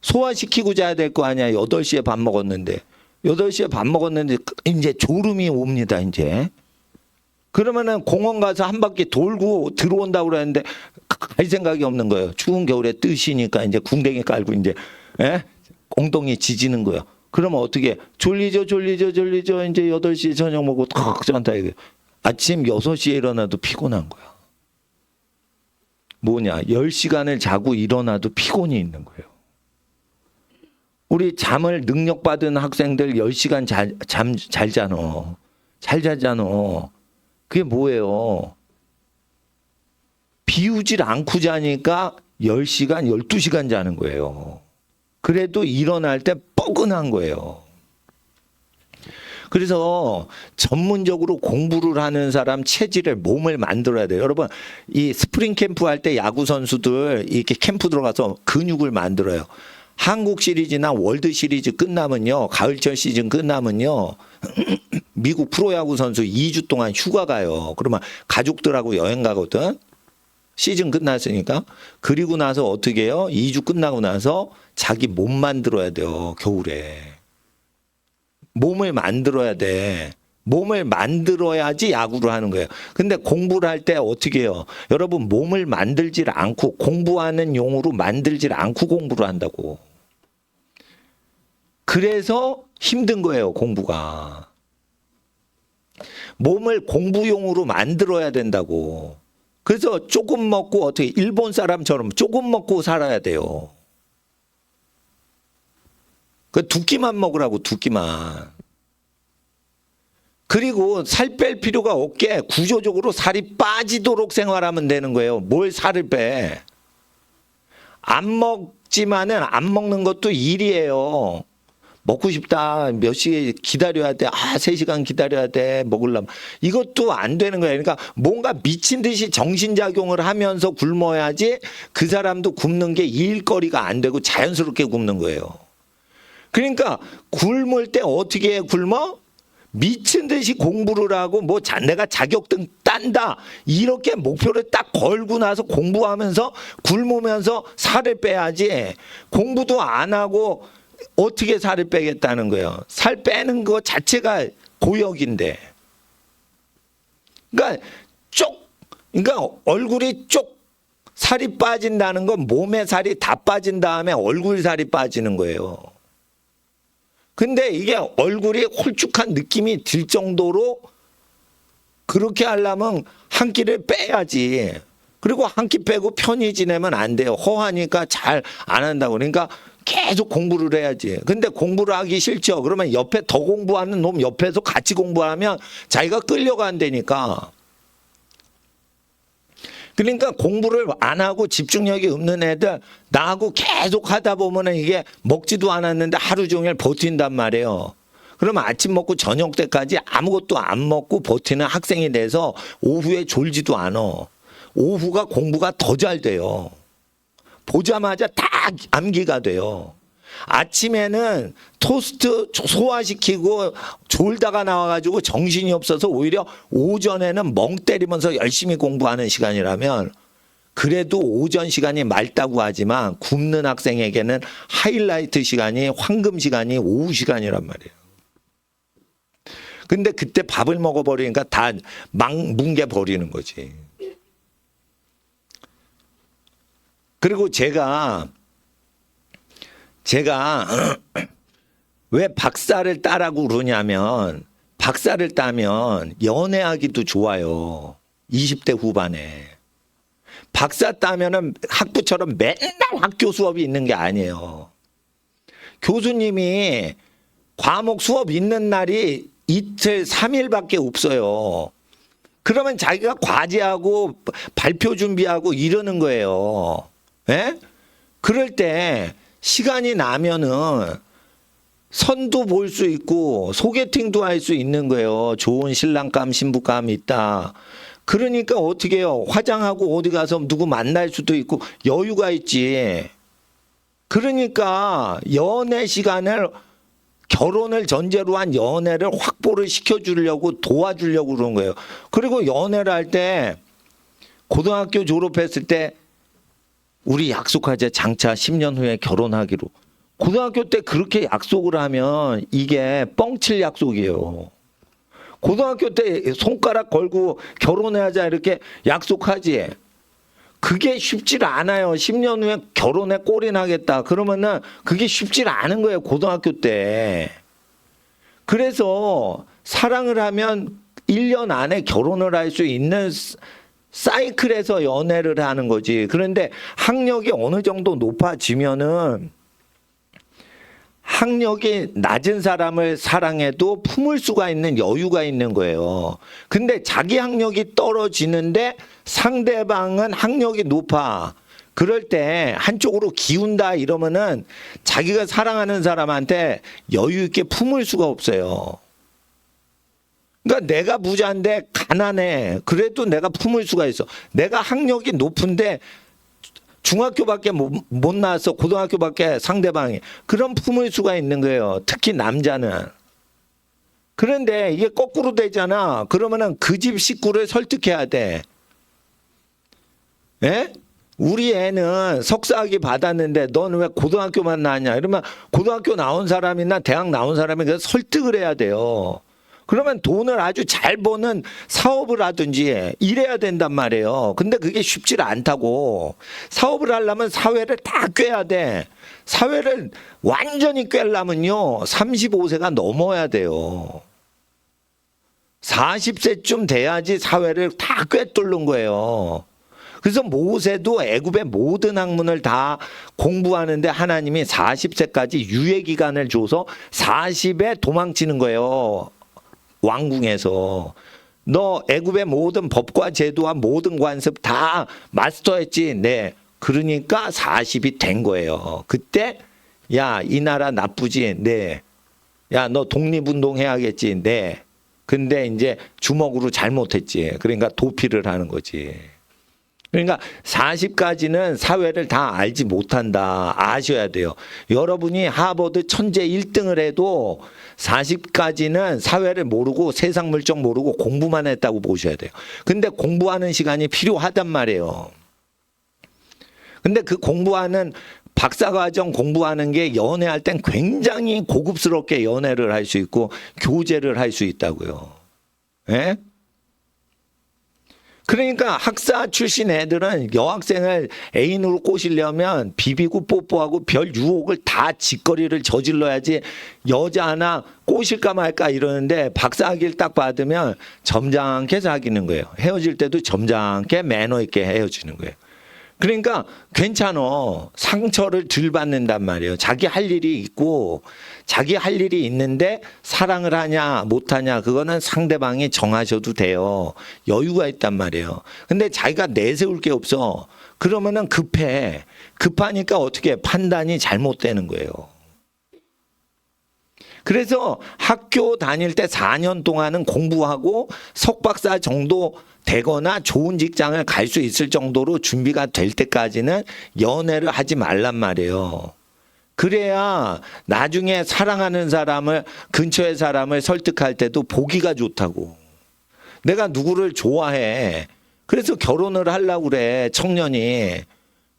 소화시키고 자야 될 거 아니야. 8시에 밥 먹었는데. 8시에 밥 먹었는데 이제 졸음이 옵니다. 이제. 그러면은 공원 가서 한 바퀴 돌고 들어온다고 그러는데 갈 생각이 없는 거예요. 추운 겨울에 뜨시니까 이제 궁뎅이 깔고 이제 엉덩이 지지는 거예요. 그러면 어떻게 졸리죠. 이제 8시에 저녁 먹고 탁 잔다 이거. 아침 6시에 일어나도 피곤한 거야. 뭐냐? 10시간을 자고 일어나도 피곤이 있는 거예요. 우리 잠을 능력받은 학생들 10시간 잘 자잖아. 잘 자잖아. 그게 뭐예요? 비우질 않고 자니까 10시간, 12시간 자는 거예요. 그래도 일어날 때 뻐근한 거예요. 그래서 전문적으로 공부를 하는 사람 체질을 몸을 만들어야 돼요. 여러분, 이 스프링 캠프 할 때 야구 선수들 이렇게 캠프 들어가서 근육을 만들어요. 한국 시리즈나 월드 시리즈 끝나면요, 가을철 시즌 끝나면요, 미국 프로야구 선수 2주 동안 휴가 가요. 그러면 가족들하고 여행 가거든. 시즌 끝났으니까. 그리고 나서 어떻게 해요? 2주 끝나고 나서 자기 몸 만들어야 돼요. 겨울에. 몸을 만들어야 돼. 몸을 만들어야지 야구를 하는 거예요. 근데 공부를 할 때 어떻게 해요? 여러분, 몸을 만들질 않고 공부하는 용으로 만들질 않고 공부를 한다고. 그래서 힘든 거예요, 공부가. 몸을 공부용으로 만들어야 된다고. 그래서 조금 먹고 어떻게 일본 사람처럼 조금 먹고 살아야 돼요. 그 두 끼만 먹으라고, 두 끼만. 그리고 살 뺄 필요가 없게 구조적으로 살이 빠지도록 생활하면 되는 거예요. 뭘 살을 빼? 안 먹지만은 안 먹는 것도 일이에요. 먹고 싶다. 몇 시에 기다려야 돼. 3시간 기다려야 돼. 먹으려면. 이것도 안 되는 거예요. 그러니까 뭔가 미친 듯이 정신작용을 하면서 굶어야지 그 사람도 굶는 게 일거리가 안 되고 자연스럽게 굶는 거예요. 그러니까 굶을 때 어떻게 굶어? 미친 듯이 공부를 하고 내가 자격증 딴다 이렇게 목표를 딱 걸고 나서 공부하면서 굶으면서 살을 빼야지. 공부도 안 하고 어떻게 살을 빼겠다는 거예요. 살 빼는 거 자체가 고역인데. 그러니까 얼굴이 쪽 살이 빠진다는 건 몸에 살이 다 빠진 다음에 얼굴 살이 빠지는 거예요. 근데 이게 얼굴이 홀쭉한 느낌이 들 정도로 그렇게 하려면 한 끼를 빼야지. 그리고 한 끼 빼고 편히 지내면 안 돼요. 허하니까 잘 안 한다고. 그러니까 계속 공부를 해야지. 근데 공부를 하기 싫죠. 그러면 옆에 더 공부하는 놈 옆에서 같이 공부하면 자기가 끌려간다니까. 그러니까 공부를 안 하고 집중력이 없는 애들 나하고 계속 하다 보면 이게 먹지도 않았는데 하루 종일 버틴단 말이에요. 그러면 아침 먹고 저녁 때까지 아무것도 안 먹고 버티는 학생이 돼서 오후에 졸지도 않아. 오후가 공부가 더 잘 돼요. 보자마자 다 암기가 돼요. 아침에는 토스트 소화시키고 졸다가 나와가지고 정신이 없어서 오히려 오전에는 멍 때리면서 열심히 공부하는 시간이라면 그래도 오전 시간이 맑다고 하지만 굶는 학생에게는 하이라이트 시간이 황금 시간이 오후 시간이란 말이에요. 근데 그때 밥을 먹어버리니까 다 뭉개버리는 거지. 그리고 제가 왜 박사를 따라고 그러냐면 박사를 따면 연애하기도 좋아요. 20대 후반에. 박사 따면은 학부처럼 맨날 학교 수업이 있는 게 아니에요. 교수님이 과목 수업 있는 날이 이틀, 3일밖에 없어요. 그러면 자기가 과제하고 발표 준비하고 이러는 거예요. 예? 그럴 때 시간이 나면은 선도 볼 수 있고 소개팅도 할 수 있는 거예요. 좋은 신랑감, 신부감이 있다. 그러니까 어떻게 해요? 화장하고 어디 가서 누구 만날 수도 있고 여유가 있지. 그러니까 연애 시간을 결혼을 전제로 한 연애를 확보를 시켜주려고 도와주려고 그런 거예요. 그리고 연애를 할 때 고등학교 졸업했을 때 우리 약속하자 장차 10년 후에 결혼하기로. 고등학교 때 그렇게 약속을 하면 이게 뻥칠 약속이에요. 고등학교 때 손가락 걸고 결혼하자 이렇게 약속하지. 그게 쉽지 않아요. 10년 후에 결혼에 꼴인하겠다. 그러면은 그게 쉽지 않은 거예요. 고등학교 때. 그래서 사랑을 하면 1년 안에 결혼을 할 수 있는 사이클에서 연애를 하는 거지. 그런데 학력이 어느 정도 높아지면은 학력이 낮은 사람을 사랑해도 품을 수가 있는 여유가 있는 거예요. 근데 자기 학력이 떨어지는데 상대방은 학력이 높아. 그럴 때 한쪽으로 기운다 이러면은 자기가 사랑하는 사람한테 여유 있게 품을 수가 없어요. 그러니까 내가 부자인데 가난해. 그래도 내가 품을 수가 있어. 내가 학력이 높은데 중학교밖에 못 나왔어. 고등학교밖에 상대방이. 그럼 품을 수가 있는 거예요. 특히 남자는. 그런데 이게 거꾸로 되잖아. 그러면은 그 집 식구를 설득해야 돼. 예? 우리 애는 석사학위 받았는데 너는 왜 고등학교만 나왔냐? 이러면 고등학교 나온 사람이나 대학 나온 사람이 그래서 설득을 해야 돼요. 그러면 돈을 아주 잘 버는 사업을 하든지 이래야 된단 말이에요. 근데 그게 쉽지 않다고. 사업을 하려면 사회를 다 꿰야 돼. 사회를 완전히 꿰려면요 35세가 넘어야 돼요. 40세쯤 돼야지 사회를 다 꿰뚫는 거예요. 그래서 모세도 애굽의 모든 학문을 다 공부하는데 하나님이 40세까지 유예 기간을 줘서 40에 도망치는 거예요. 왕궁에서. 너 애굽의 모든 법과 제도와 모든 관습 다 마스터했지? 네. 그러니까 40이 된 거예요. 그때 야, 이 나라 나쁘지? 네. 야, 너 독립운동 해야겠지? 네. 근데 이제 주먹으로 잘못했지. 그러니까 도피를 하는 거지. 그러니까 40까지는 사회를 다 알지 못한다. 아셔야 돼요. 여러분이 하버드 천재 1등을 해도 40까지는 사회를 모르고 세상 물정 모르고 공부만 했다고 보셔야 돼요. 근데 공부하는 시간이 필요하단 말이에요. 근데 그 공부하는 박사과정 공부하는 게 연애할 땐 굉장히 고급스럽게 연애를 할 수 있고 교제를 할 수 있다고요. 예? 그러니까 학사 출신 애들은 여학생을 애인으로 꼬시려면 비비고 뽀뽀하고 별 유혹을 다 짓거리를 저질러야지 여자 하나 꼬실까 말까 이러는데 박사학위를 딱 받으면 점잖게 사귀는 거예요. 헤어질 때도 점잖게 매너 있게 헤어지는 거예요. 그러니까 괜찮어. 상처를 덜 받는단 말이에요. 자기 할 일이 있고 자기 할 일이 있는데 사랑을 하냐 못하냐 그거는 상대방이 정하셔도 돼요. 여유가 있단 말이에요. 근데 자기가 내세울 게 없어. 그러면은 급해. 급하니까 어떻게 판단이 잘못되는 거예요. 그래서 학교 다닐 때 4년 동안은 공부하고 석박사 정도 되거나 좋은 직장을 갈 수 있을 정도로 준비가 될 때까지는 연애를 하지 말란 말이에요. 그래야 나중에 사랑하는 사람을 근처의 사람을 설득할 때도 보기가 좋다고. 내가 누구를 좋아해. 그래서 결혼을 하려고 그래 청년이.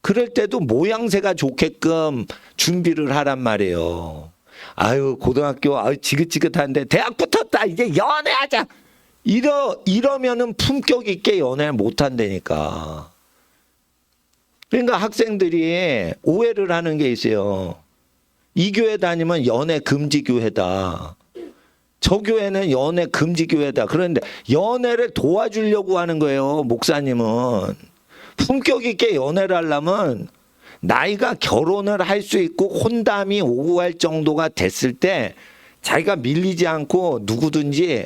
그럴 때도 모양새가 좋게끔 준비를 하란 말이에요. 아유 고등학교 아유 지긋지긋한데 대학 붙었다 이제 연애하자. 이러면은 품격 있게 연애를 못 한다니까. 그러니까 학생들이 오해를 하는 게 있어요. 이 교회 다니면 연애 금지 교회다. 저 교회는 연애 금지 교회다. 그런데 연애를 도와주려고 하는 거예요. 목사님은. 품격 있게 연애를 하려면 나이가 결혼을 할 수 있고 혼담이 오고 갈 정도가 됐을 때 자기가 밀리지 않고 누구든지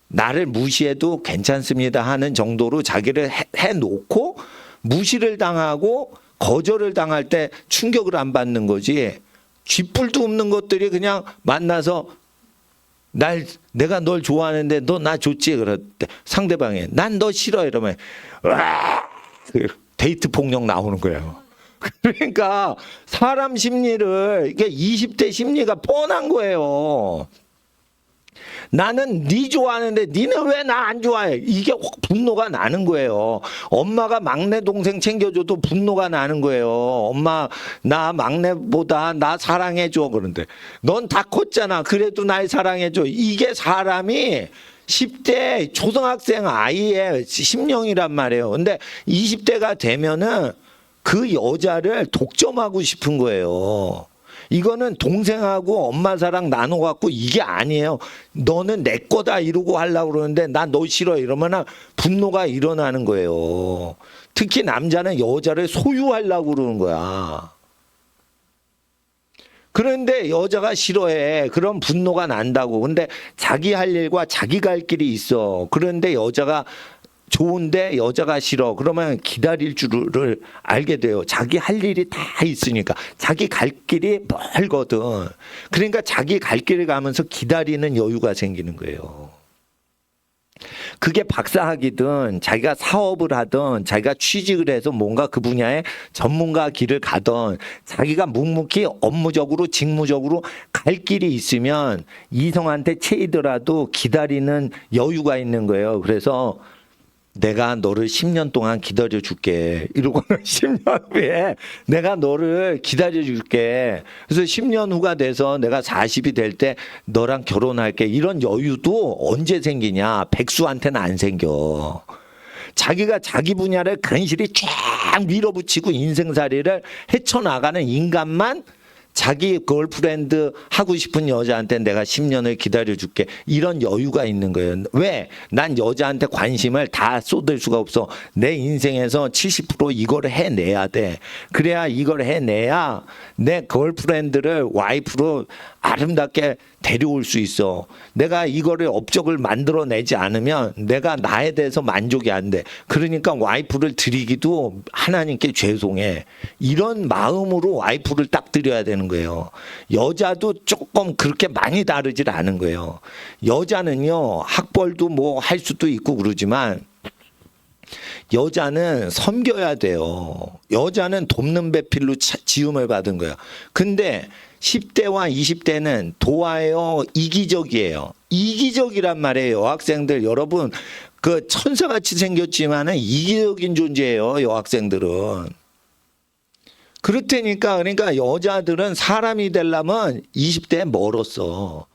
나를 무시해도 괜찮습니다 하는 정도로 자기를 해놓고 무시를 당하고 거절을 당할 때 충격을 안 받는 거지. 쥐뿔도 없는 것들이 그냥 만나서 내가 널 좋아하는데 너 나 좋지? 그럴 때 상대방이 난 너 싫어 이러면 데이트 폭력 나오는 거예요. 그러니까 사람 심리를 이게 20대 심리가 뻔한 거예요. 나는 네 좋아하는데 니는 왜 나 안 좋아해? 이게 분노가 나는 거예요. 엄마가 막내 동생 챙겨줘도 분노가 나는 거예요. 엄마 나 막내보다 나 사랑해줘. 그런데 넌 다 컸잖아. 그래도 날 사랑해줘. 이게 사람이 10대 초등학생 아이의 심령이란 말이에요. 근데 20대가 되면은 그 여자를 독점하고 싶은 거예요. 이거는 동생하고 엄마 사랑 나눠 갖고 이게 아니에요. 너는 내 거다 이러고 하려고 그러는데 나 너 싫어 이러면 분노가 일어나는 거예요. 특히 남자는 여자를 소유하려고 그러는 거야. 그런데 여자가 싫어해. 그럼 분노가 난다고. 근데 자기 할 일과 자기 갈 길이 있어. 그런데 여자가 좋은데 여자가 싫어. 그러면 기다릴 줄을 알게 돼요. 자기 할 일이 다 있으니까. 자기 갈 길이 멀거든. 그러니까 자기 갈 길을 가면서 기다리는 여유가 생기는 거예요. 그게 박사학위든 자기가 사업을 하든 자기가 취직을 해서 뭔가 그 분야의 전문가 길을 가든 자기가 묵묵히 업무적으로 직무적으로 갈 길이 있으면 이성한테 채이더라도 기다리는 여유가 있는 거예요. 그래서 내가 너를 10년 동안 기다려줄게. 이러고는 10년 후에 내가 너를 기다려줄게. 그래서 10년 후가 돼서 내가 40이 될 때 너랑 결혼할게. 이런 여유도 언제 생기냐. 백수한테는 안 생겨. 자기가 자기 분야를 근실히 쫙 밀어붙이고 인생살이를 헤쳐나가는 인간만 자기 걸프렌드 하고 싶은 여자한테 내가 10년을 기다려줄게. 이런 여유가 있는 거예요. 왜? 난 여자한테 관심을 다 쏟을 수가 없어. 내 인생에서 70% 이거를 해내야 돼. 그래야 이걸 해내야 내 걸프렌드를 와이프로 아름답게 데려올 수 있어. 내가 이거를 업적을 만들어내지 않으면 내가 나에 대해서 만족이 안 돼. 그러니까 와이프를 드리기도 하나님께 죄송해. 이런 마음으로 와이프를 딱 드려야 되는 거예요. 여자도 조금 그렇게 많이 다르질 않은 거예요. 여자는요, 학벌도 뭐 할 수도 있고 그러지만 여자는 섬겨야 돼요. 여자는 돕는 배필로 지음을 받은 거예요. 근데 10대와 20대는 도와요, 이기적이에요. 이기적이란 말이에요. 여학생들 여러분, 그 천사같이 생겼지만은 이기적인 존재예요. 여학생들은. 그렇다니까. 그러니까 여자들은 사람이 되려면 20대에 멀었어.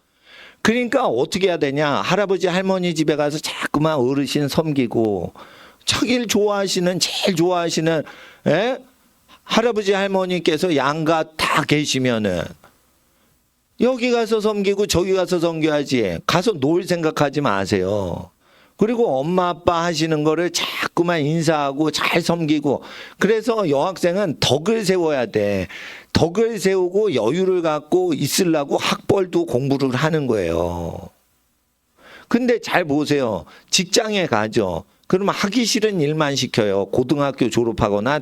그러니까 어떻게 해야 되냐. 할아버지 할머니 집에 가서 자꾸만 어르신 섬기고 자기를 좋아하시는 제일 좋아하시는 할아버지 할머니께서 양가 다 계시면은 여기 가서 섬기고 저기 가서 섬겨야지. 가서 놀 생각하지 마세요. 그리고 엄마 아빠 하시는 거를 자꾸만 인사하고 잘 섬기고. 그래서 여학생은 덕을 세워야 돼. 덕을 세우고 여유를 갖고 있으려고 학벌도 공부를 하는 거예요. 근데 잘 보세요. 직장에 가죠. 그러면 하기 싫은 일만 시켜요. 고등학교 졸업하거나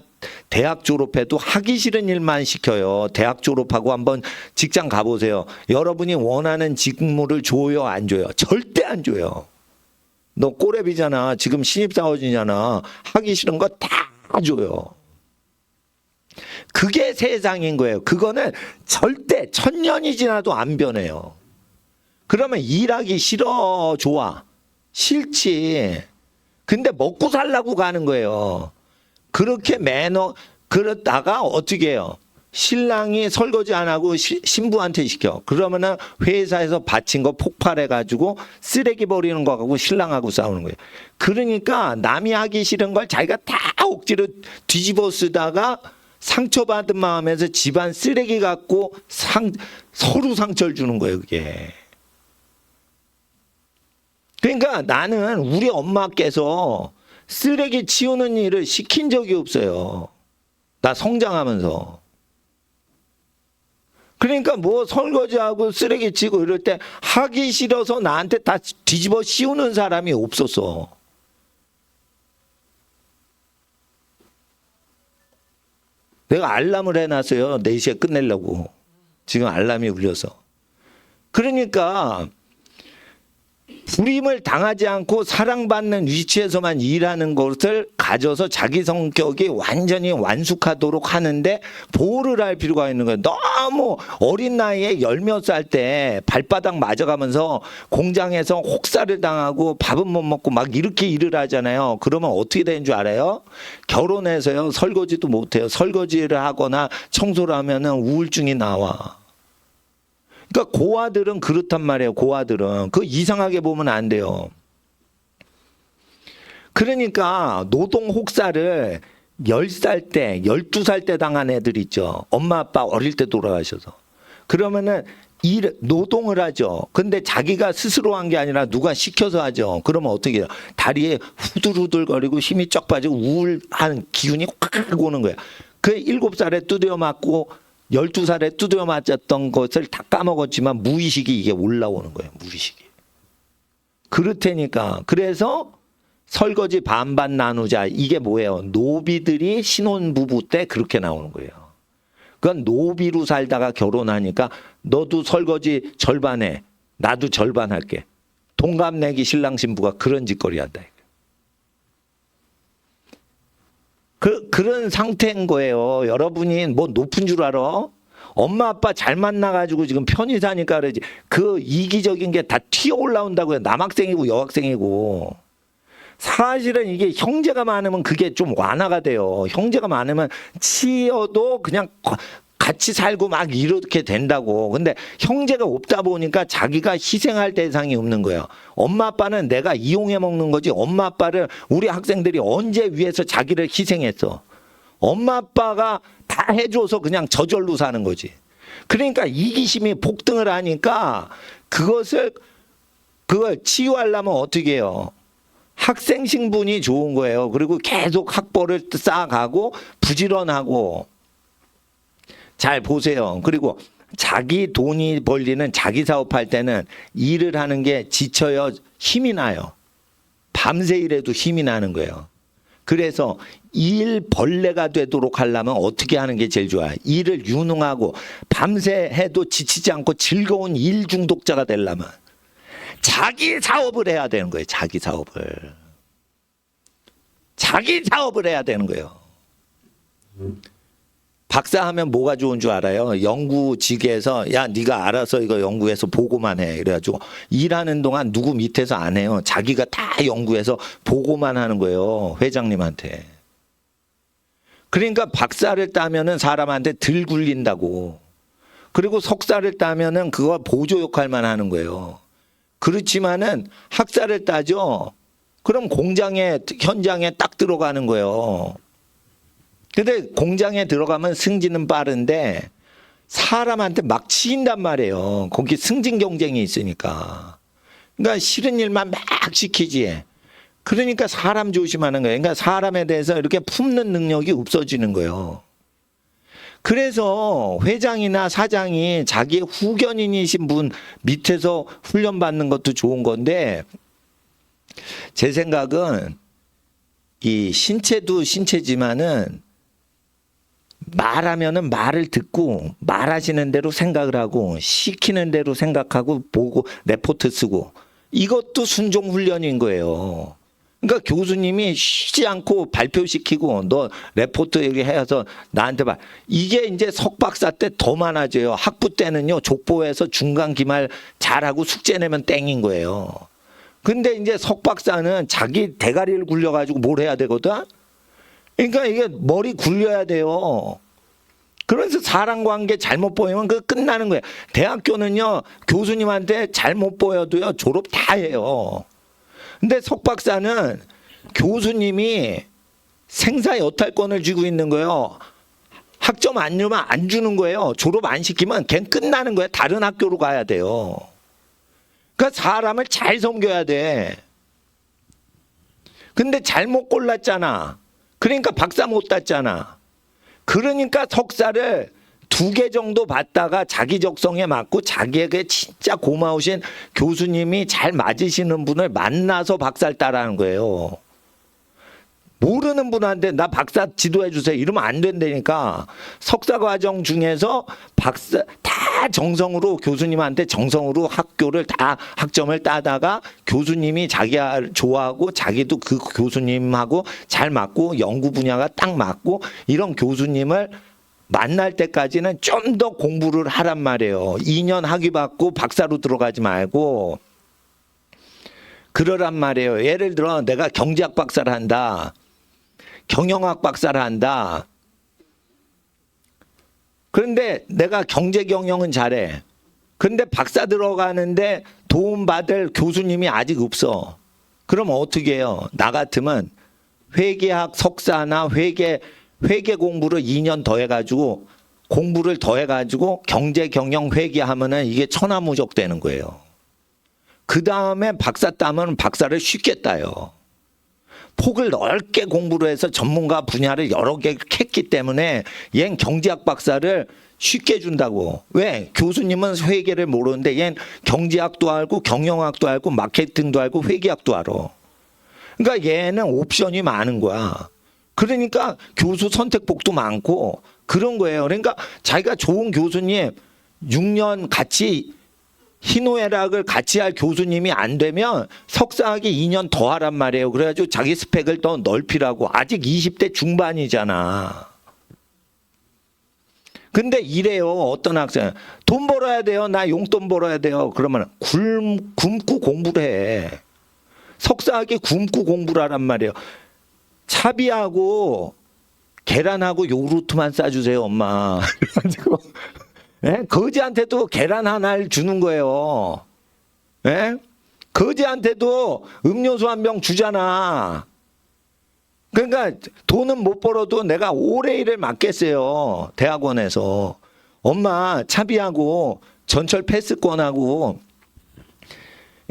대학 졸업해도 하기 싫은 일만 시켜요. 대학 졸업하고 한번 직장 가보세요. 여러분이 원하는 직무를 줘요, 안 줘요? 절대 안 줘요. 너 꼬레비잖아. 지금 신입사원이잖아. 하기 싫은 거 다 줘요. 그게 세상인 거예요. 그거는 절대 천년이 지나도 안 변해요. 그러면 일하기 싫어, 좋아? 싫지. 근데 먹고 살라고 가는 거예요. 그렇게 그러다가 어떻게 해요? 신랑이 설거지 안 하고 신부한테 시켜. 그러면은 회사에서 바친 거 폭발해가지고 쓰레기 버리는 거 갖고 신랑하고 싸우는 거예요. 그러니까 남이 하기 싫은 걸 자기가 다 억지로 뒤집어 쓰다가 상처받은 마음에서 집안 쓰레기 갖고 서로 상처를 주는 거예요, 그게. 그러니까 나는 우리 엄마께서 쓰레기 치우는 일을 시킨 적이 없어요. 나 성장하면서. 그러니까 뭐 설거지하고 쓰레기 치고 이럴 때 하기 싫어서 나한테 다 뒤집어 씌우는 사람이 없었어. 내가 알람을 해놨어요. 4시에 끝내려고. 지금 알람이 울려서. 그러니까 불임을 당하지 않고 사랑받는 위치에서만 일하는 것을 가져서 자기 성격이 완전히 완숙하도록 하는데 보호를 할 필요가 있는 거예요. 너무 어린 나이에 10몇 살 때 발바닥 맞아가면서 공장에서 혹사를 당하고 밥은 못 먹고 막 이렇게 일을 하잖아요. 그러면 어떻게 되는 줄 알아요? 결혼해서요, 설거지도 못해요. 설거지를 하거나 청소를 하면은 우울증이 나와. 그러니까 고아들은 그렇단 말이에요. 고아들은. 그거 이상하게 보면 안 돼요. 그러니까 노동 혹사를 10살 때, 12살 때 당한 애들 있죠. 엄마 아빠 어릴 때 돌아가셔서. 그러면은 노동을 하죠. 근데 자기가 스스로 한 게 아니라 누가 시켜서 하죠. 그러면 어떻게 해요? 다리에 후들후들거리고 힘이 쫙 빠지고 우울한 기운이 확 오는 거예요. 그 7살에 두드려 맞고 12살에 두드려 맞았던 것을 다 까먹었지만 무의식이 이게 올라오는 거예요. 무의식이. 그렇다니까. 그래서 설거지 반반 나누자. 이게 뭐예요? 노비들이 신혼부부 때 그렇게 나오는 거예요. 그건 노비로 살다가 결혼하니까 너도 설거지 절반 해. 나도 절반 할게. 동갑내기 신랑 신부가 그런 짓거리 한다. 그런 상태인 거예요. 여러분이 뭐 높은 줄 알아? 엄마 아빠 잘 만나가지고 지금 편히 사니까 그러지. 그 이기적인 게 다 튀어 올라온다고요. 남학생이고 여학생이고. 사실은 이게 형제가 많으면 그게 좀 완화가 돼요. 형제가 많으면 치여도 그냥 같이 살고 막 이렇게 된다고. 근데 형제가 없다 보니까 자기가 희생할 대상이 없는 거예요. 엄마 아빠는 내가 이용해 먹는 거지. 엄마 아빠를 우리 학생들이 언제 위해서 자기를 희생했어. 엄마 아빠가 다 해줘서 그냥 저절로 사는 거지. 그러니까 이기심이 폭등을 하니까 그걸 치유하려면 어떻게 해요? 학생 신분이 좋은 거예요. 그리고 계속 학벌을 쌓아가고 부지런하고. 잘 보세요. 그리고 자기 돈이 벌리는 자기 사업할 때는 일을 하는 게 지쳐요. 힘이 나요. 밤새 일해도 힘이 나는 거예요. 그래서 일 벌레가 되도록 하려면 어떻게 하는 게 제일 좋아요? 일을 유능하고 밤새 해도 지치지 않고 즐거운 일 중독자가 되려면 자기 사업을 해야 되는 거예요. 자기 사업을 해야 되는 거예요. 박사하면 뭐가 좋은 줄 알아요? 연구직에서 야 네가 알아서 이거 연구해서 보고만 해. 그래가지고 일하는 동안 누구 밑에서 안 해요. 자기가 다 연구해서 보고만 하는 거예요. 회장님한테. 그러니까 박사를 따면은 사람한테 덜 굴린다고. 그리고 석사를 따면은 그거 보조 역할만 하는 거예요. 그렇지만은 학사를 따죠. 그럼 현장에 딱 들어가는 거예요. 근데 공장에 들어가면 승진은 빠른데 사람한테 막 치인단 말이에요. 거기 승진 경쟁이 있으니까. 그러니까 싫은 일만 막 시키지. 그러니까 사람 조심하는 거예요. 그러니까 사람에 대해서 이렇게 품는 능력이 없어지는 거예요. 그래서 회장이나 사장이 자기의 후견인이신 분 밑에서 훈련받는 것도 좋은 건데 제 생각은 이 신체도 신체지만은 말하면은 말을 듣고 말하시는 대로 생각을 하고 시키는 대로 생각하고 보고 레포트 쓰고 이것도 순종 훈련인 거예요. 그러니까 교수님이 쉬지 않고 발표시키고 너 레포트 얘기해서 나한테 봐. 이게 이제 석박사 때 더 많아져요. 학부 때는요 족보에서 중간 기말 잘하고 숙제 내면 땡인 거예요. 근데 이제 석박사는 자기 대가리를 굴려가지고 뭘 해야 되거든. 그러니까 이게 머리 굴려야 돼요. 그래서 사람 관계 잘못 보이면 그 끝나는 거예요. 대학교는요 교수님한테 잘못 보여도요 졸업 다 해요. 근데 석박사는 교수님이 생사 여탈권을 쥐고 있는 거예요. 학점 안 주면 안 주는 거예요. 졸업 안 시키면 걔는 끝나는 거예요. 다른 학교로 가야 돼요. 그러니까 사람을 잘 섬겨야 돼. 근데 잘못 골랐잖아. 그러니까 박사 못 땄잖아. 그러니까 석사를 2개 정도 받다가 자기 적성에 맞고 자기에게 진짜 고마우신 교수님이 잘 맞으시는 분을 만나서 박사를 따라하는 거예요. 모르는 분한테 나 박사 지도해 주세요 이러면 안 된다니까. 석사 과정 중에서 박사 다 정성으로 교수님한테 정성으로 학교를 다 학점을 따다가 교수님이 자기가 좋아하고 자기도 그 교수님하고 잘 맞고 연구 분야가 딱 맞고 이런 교수님을 만날 때까지는 좀 더 공부를 하란 말이에요. 2년 학위 받고 박사로 들어가지 말고 그러란 말이에요. 예를 들어 내가 경제학 박사를 한다. 경영학 박사를 한다. 그런데 내가 경제 경영은 잘해. 근데 박사 들어가는데 도움받을 교수님이 아직 없어. 그럼 어떻게 해요? 나 같으면 회계학 석사나 회계 공부를 2년 더 해가지고 공부를 더해가지고 경제 경영 회계하면은 이게 천하무적 되는 거예요. 그 다음에 박사 따면 박사를 쉽게 따요. 폭을 넓게 공부를 해서 전문가 분야를 여러 개 했기 때문에 얜 경제학 박사를 쉽게 준다고. 왜? 교수님은 회계를 모르는데 얜 경제학도 알고 경영학도 알고 마케팅도 알고 회계학도 알아. 그러니까 얘는 옵션이 많은 거야. 그러니까 교수 선택폭도 많고 그런 거예요. 그러니까 자기가 좋은 교수님 6년 같이 희노애락을 같이 할 교수님이 안 되면 석사학위 2년 더 하란 말이에요. 그래가지고 자기 스펙을 더 넓히라고. 아직 20대 중반이잖아. 근데 이래요. 어떤 학생 돈 벌어야 돼요. 나 용돈 벌어야 돼요. 그러면 굶고 공부를 해. 석사학위 굶고 공부를 하란 말이에요. 차비하고 계란하고 요구르트만 싸주세요, 엄마. 그래가지고 예? 거지한테도 계란 하나를 주는 거예요. 예? 거지한테도 음료수 한 병 주잖아. 그러니까 돈은 못 벌어도 내가 오래 일을 맡겠어요. 대학원에서. 엄마 차비하고 전철 패스권하고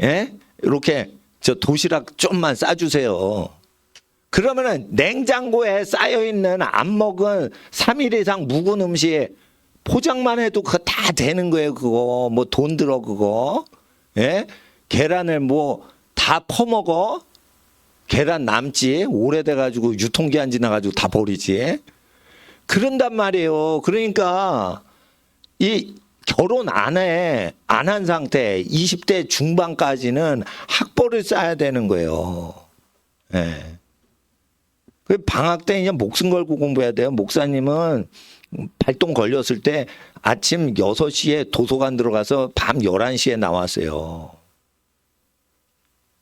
예? 이렇게 저 도시락 좀만 싸주세요. 그러면은 냉장고에 쌓여있는 안 먹은 3일 이상 묵은 음식 포장만 해도 그거 다 되는 거예요. 그거 뭐 돈 들어 그거. 예? 계란을 뭐 다 퍼먹어. 계란 남지. 오래돼 가지고 유통기한 지나 가지고 다 버리지. 그런단 말이에요. 그러니까 이 결혼 안 한 상태 20대 중반까지는 학벌을 쌓아야 되는 거예요. 예. 그 방학 때 그냥 목숨 걸고 공부해야 돼요. 목사님은 발동 걸렸을 때 아침 6시에 도서관 들어가서 밤 11시에 나왔어요.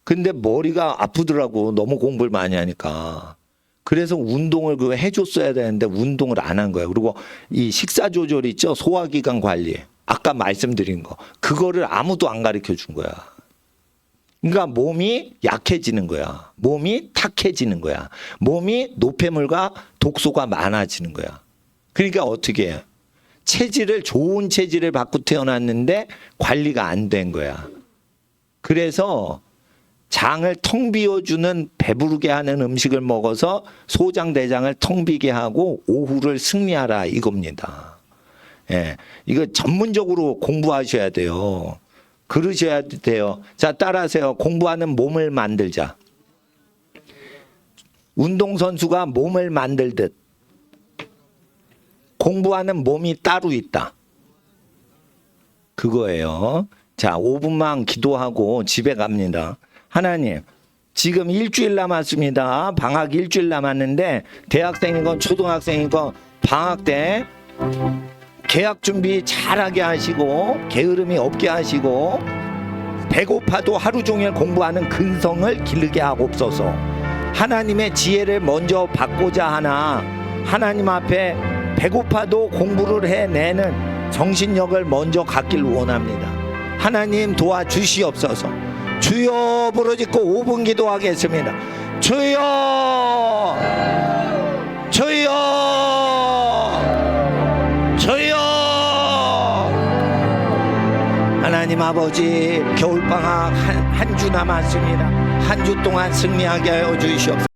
근데 머리가 아프더라고. 너무 공부를 많이 하니까. 그래서 운동을 그거 해줬어야 되는데 운동을 안 한 거예요. 그리고 이 식사 조절 있죠. 소화기관 관리. 아까 말씀드린 거. 그거를 아무도 안 가르쳐 준 거야. 그러니까 몸이 약해지는 거야. 몸이 탁해지는 거야. 몸이 노폐물과 독소가 많아지는 거야. 그러니까 어떻게 해요? 좋은 체질을 받고 태어났는데 관리가 안 된 거야. 그래서 장을 텅 비워주는 배부르게 하는 음식을 먹어서 소장 대장을 텅 비게 하고 오후를 승리하라 이겁니다. 예, 이거 전문적으로 공부하셔야 돼요. 그러셔야 돼요. 자, 따라하세요. 공부하는 몸을 만들자. 운동선수가 몸을 만들듯 공부하는 몸이 따로 있다. 그거예요. 자, 5분만 기도하고 집에 갑니다. 하나님, 지금 일주일 남았습니다. 방학 일주일 남았는데 대학생이건 초등학생이건 방학 때 계약 준비 잘하게 하시고 게으름이 없게 하시고 배고파도 하루 종일 공부하는 근성을 기르게 하옵소서. 하나님의 지혜를 먼저 받고자 하나 하나님 앞에 배고파도 공부를 해내는 정신력을 먼저 갖길 원합니다. 하나님 도와주시옵소서. 주여 부르짖고 5분 기도하겠습니다. 주여 주여 주여. 하나님 아버지 겨울방학 한 주 남았습니다. 한 주 동안 승리하게 하여 주시옵소서.